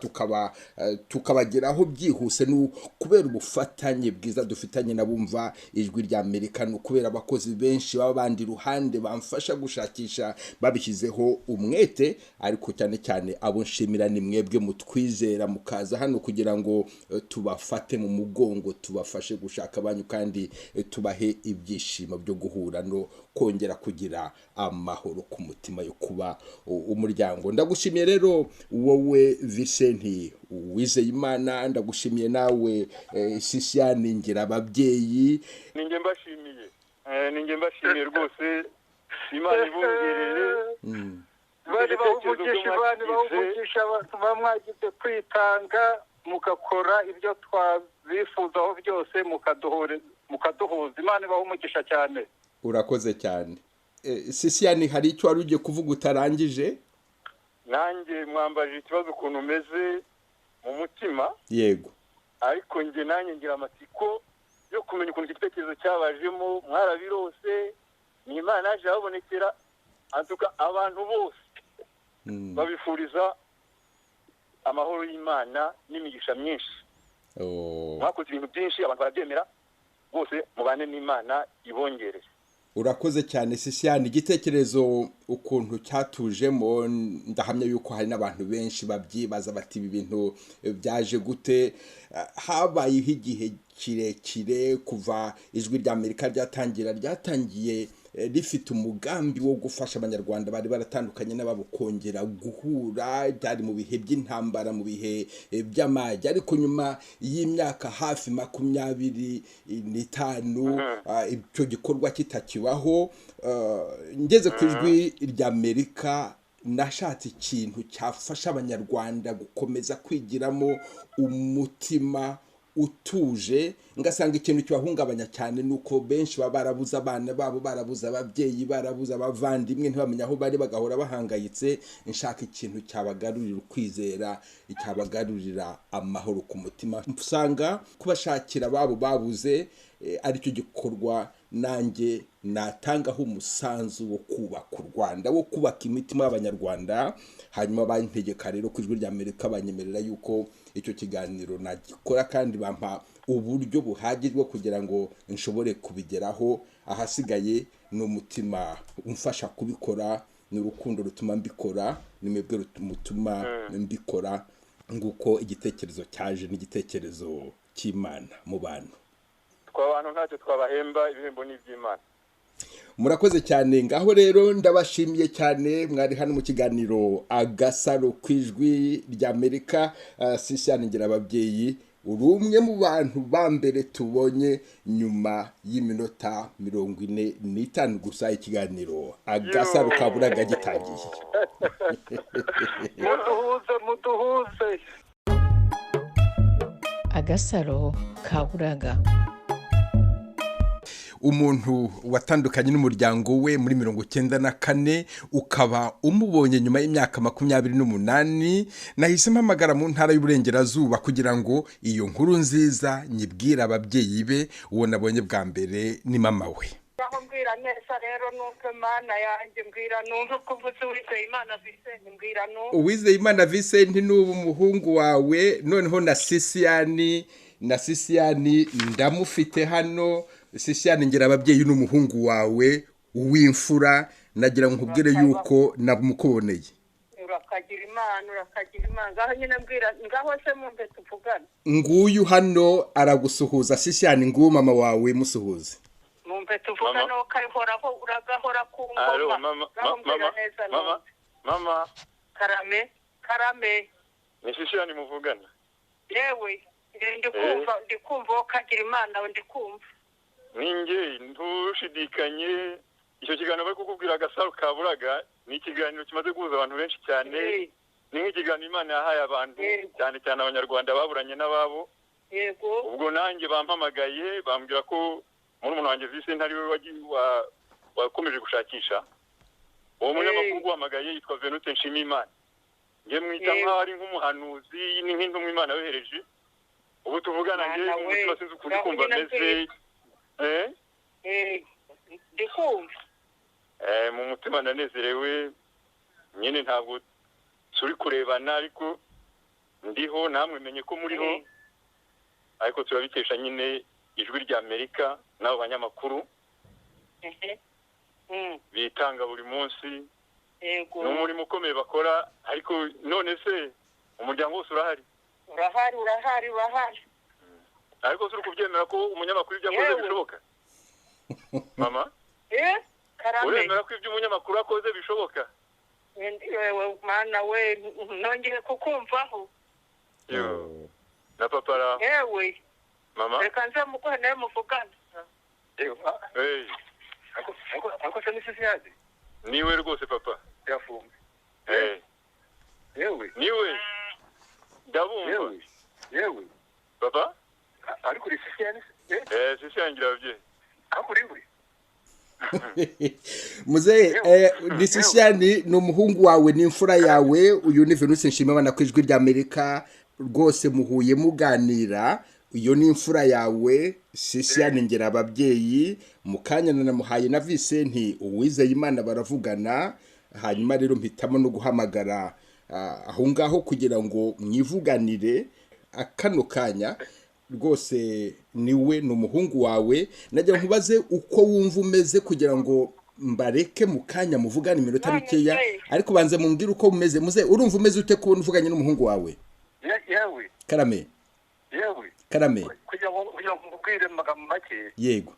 tukabageraho byihuse, no kubera ubufatanye bwiza dufitanye na bumva ijwi rya Amerika, no kubera abakozi benshi b'abandi ruhande bamfasha gushakisha babishyizeho umwete, ariko cyane cyane abo nshimira ni mwebwe mutwizera mukaza hano kugira ngo tubafate mu mugongo, tubafashe gushaka abanyu kandi tubahe ibyishimo byo guhura no kongera kugira amahoro ku mutima yo kuba umuryango. Ndagushimiye rero wowe Vincent Uwizeyimana, ndagushimiye nawe Sisiane Ngirababyeyi. Ninjye mbashimiye rwose, Imana ibongerere bari bawumugisha abantu bamwagize kwitanga mugakora ibyo twabifuzaho byose mukaduhuza. Imana ibahumugisha cyane. Urakoze cyane. Sisiane, hari icyo wari ugiye kuvuga utarangije? Nanjye mwambaje ikibazo ukuntu umeze mu mutima. Yego. Ariko njye nanjye ngira amatsiko yo kumenya ukuntu igitekerezo cyabajemo, mwarabirose, ni Imana yaje abonekera, antuka abantu bose babifuriza amahoro y'Imana n'imigisha myinshi. Mwakoze ibintu byinshi, abantu barabyemera, bose mubane n'Imana ibongerere. Urakoze cyane Sisiane, igitekerezo ukuntu cyatujemo, ndahamya yuko hari n'abantu benshi babyibaza bati ibi bintu byaje gute. Habayeho igihe kirekire kuva ijwi rya Amerika ryatangiye rifite umugambi wo gufasha abanyarwanda bari baratandukanye n'ababo kongera guhura, byari mu bihe by'intambara, mu bihe by'amage, ariko nyuma y'imyaka hafi 25 icyo gikorwa kitakibaho. Ngeze ku ijwi rya Amerika nashatse ikintu cyafasha abanyarwanda gukomeza kwigiramo umutima utuje, ngasanga ikintu cyabahungabanya cyane nuko benshi baba barabuze abana babo, barabuze ababyeyi, barabuze abavandimwe, ntibamenya aho bari, bagahora bahangayitse. Nshaka ikintu cyabagarurira ukwizera, cyabagarurira amahoro ku mutima. Usanga kubashakira ababo babuze aricyo gikorwa nanjye natangaho umusanzu wo kubaka u Rwanda, wo kubaka imitima y'abanyarwanda. Hanyuma bantegeka rero ku ijwi rya Amerika banyemerera yuko icyo kiganiro nagikora, kandi bampa uburyo buhagije kugira ngo nshobore kubigeraho. Ahasigaye ni umutima umfasha kubikora, ni urukundo rutuma mbikora, ni mwebwe mutuma mbikora, nguko igitekerezo cyaje n'igitekerezo cy'Imana mu bantu. Abantu ntacyo twabahemba, ibihembo ni iby'Imana. Murakoze cyane. Ngaho rero ndabashimiye cyane, mwari hano mu kiganiro Agasaro kw'ijwi rya Amerika. Sisiane Ngirababyeyi, uri umwe mu bantu ba mbere tubonye nyuma y'iminota 45 gusa ikiganiro Agasaro kaburaga gitangiye. Muduhuze. Agasaro kaburaga. Umuntu watandukanye n'umuryango we muri 1994 ukaba umubonye nyuma y'imyaka 28, nahise mpamagara mu ntara y'uburengerazuba kugira ngo iyo nkuru nziza nyibwira ababyeyi be. Uwo nabonye bwa mbere ni mama we. aho mbwira neza rero nuko Mana yanjye mbwira numva kuvuze Uwizeyimana Vincent, mbwira numva Uwizeyimana Vincent n'ubu umuhungu wawe, noneho na Sisiane ndamufite hano. Sisiane Ngirababyeyi n'umuhungu wawe w'imfura, nagira ngo nkubwire yuko namukuboneye. urakagira Imana ngaho nyine mbwira, ngaho se mumbe tuvugana. Nguyu hano aragusuhuza Sisiane, nguyu mama wawe musuhuze. Mumbe tuvugana ukahoraho uragahora ku ngoma. Mama. Karame. Ni Sisiane muvugana? Yewe, ndikumva ukagira Imana, ndikumva. Ninjye ntushidikanye, icyo kiganiro bari kukubwira Agasaro kaburaga ni ikiganiro kimaze guhuza abantu benshi cyane. Ni nk'ikiganiro Imana yahaye abantu, cyane cyane abanyarwanda baburanye n'ababo. Yego. Ubwo nanjye bampamagaye bambwira ko muri umuntu wanjye Vincent ari we wakomeje gushakisha uwo munyamakuru guhamagaye yitwa Venute Nshimiyimana ngiye mwita nkaho ari nk'umuhanuzi ni nk'intumwa Imana yohereje ubu tuvugana ngiye umutima sinzi ukuri kumva meze ndikumva mu mutima ndanezerewe nyine ntabwo turi kurebana ariko ndiho namwe menye ko muriho ariko turabikesha nyine ijwi rya Amerika n'abo banyamakuru bitanga buri munsi n'umurimo ukomeye bakora ariko none se umuryango wose urahari ariko suri kubyemera ko umunyamakuru ibyo akoze bishoboka mama uremera ko ibyo umunyamakuru akoze bishoboka mana we nongeye kukumvaho na papa ra yewe mama reka nze mukuhe nawe muvugana ako se nisi yaje niwe rwose papa yafunze yewe niwe ndabumva yewe papa ari kuri sisi yani sisi yangira bye akuri uri muzehe Nisishani ni umuhungu wawe n'imfura yawe uyu ni Venuse Nshimiyimana ku ijwi rya Amerika rwose muhuye muganira iyo ni imfura yawe Sisiyani ngera ababyeyi mukanya namuhaye na Vicente Uwizeyimana baravugana hanyuma rero mpitamo no guhamagara aho ngaho kugira ngo mwivuganire akano kanya rwose niwe n'umuhungu wawe najya nkubaze uko wumva umeze kugira ngo mbareke mukanya muvugana iminota mikeya ariko banze mumbwire uko umeze muze urumva umeze ute kubona uvuganye n'umuhungu wawe yewe Karame yewe Karame kugira ngo ubwire magambo make yego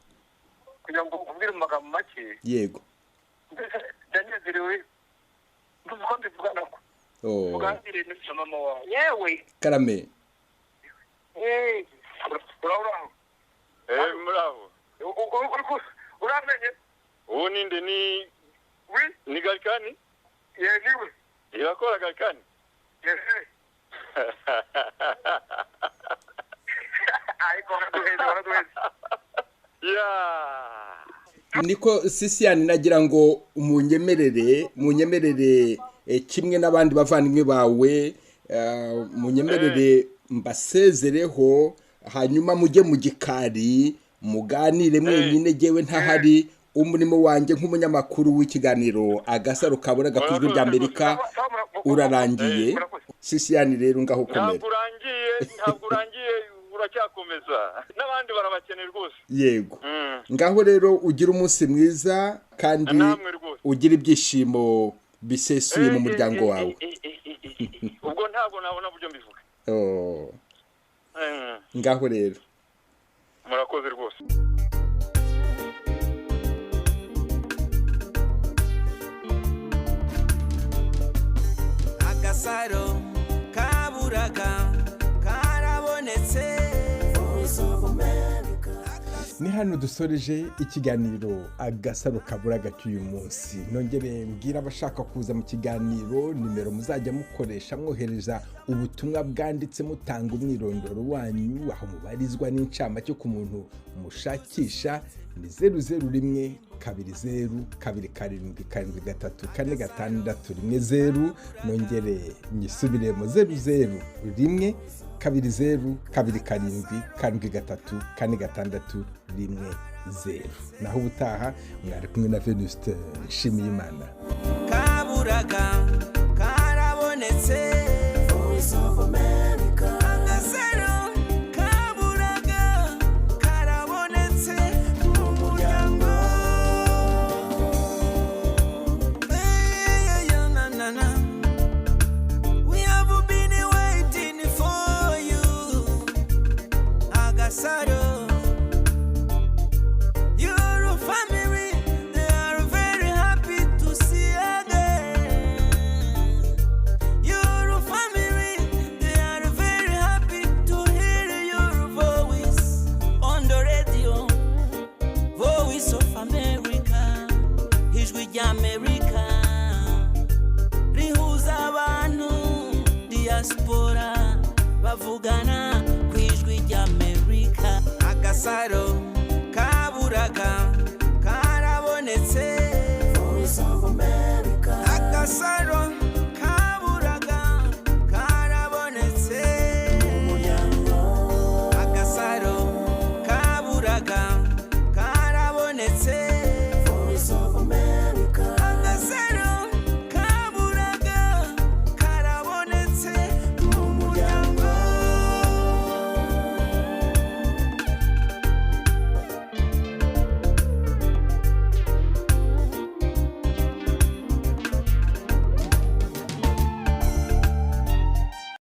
kugira ngo ubwire magambo make yego ndanezerewe mvuga mbivugana ko mugambire n'icyo mama wawe yewe Karame muraho uramenye uwo ninde ni Galkani niwe irakora Galkani niko Sisiyani nagira ngo munyemerere kimwe n'abandi bavandimwe bawe munyemerere mbasezereho hanyuma mujye mu gikari muganire mwenyine jewe ntahari umurimo wanjye nk'umunyamakuru w'ikiganiro Agasaro Kaburaga ku ijwi rya Amerika urarangiye Sisiyani rero ngaho komera ntabwo urangiye uracyakomeza n'abandi barabakeneye rwose yego ngaho rero ugira umunsi mwiza kandi ugira ibyishimo bisesuye mu muryango wawe ubwo ntabwo nabona buryo mbivuga ngaho rero murakoze rwose Agasaro Kaburaga karabonetse ni hano dusoreje ikiganiro Agasaro Kaburaga cy'uyu munsi nongere mbwira abashaka kuza mu kiganiro nimero muzajya mukoresha mwohereza ubutumwa bwanditse mutanga umwirondoro wanyu aho mubarizwa n'incamake ku muntu mushakisha ni 001 20 277 nongere nyisubiremo 001 20 277 naho ubutaha mwari kumwe na Venuste Nshimiyimana. Kaburaga karabonetse Voice of America. Agasaro Kaburaga karabonetse mu muryango we have been waiting for you Agasaro. America rihuza abantu diaspora bavugana kwijwi rya America Agasaro Kaburaga karabonetse Agasaro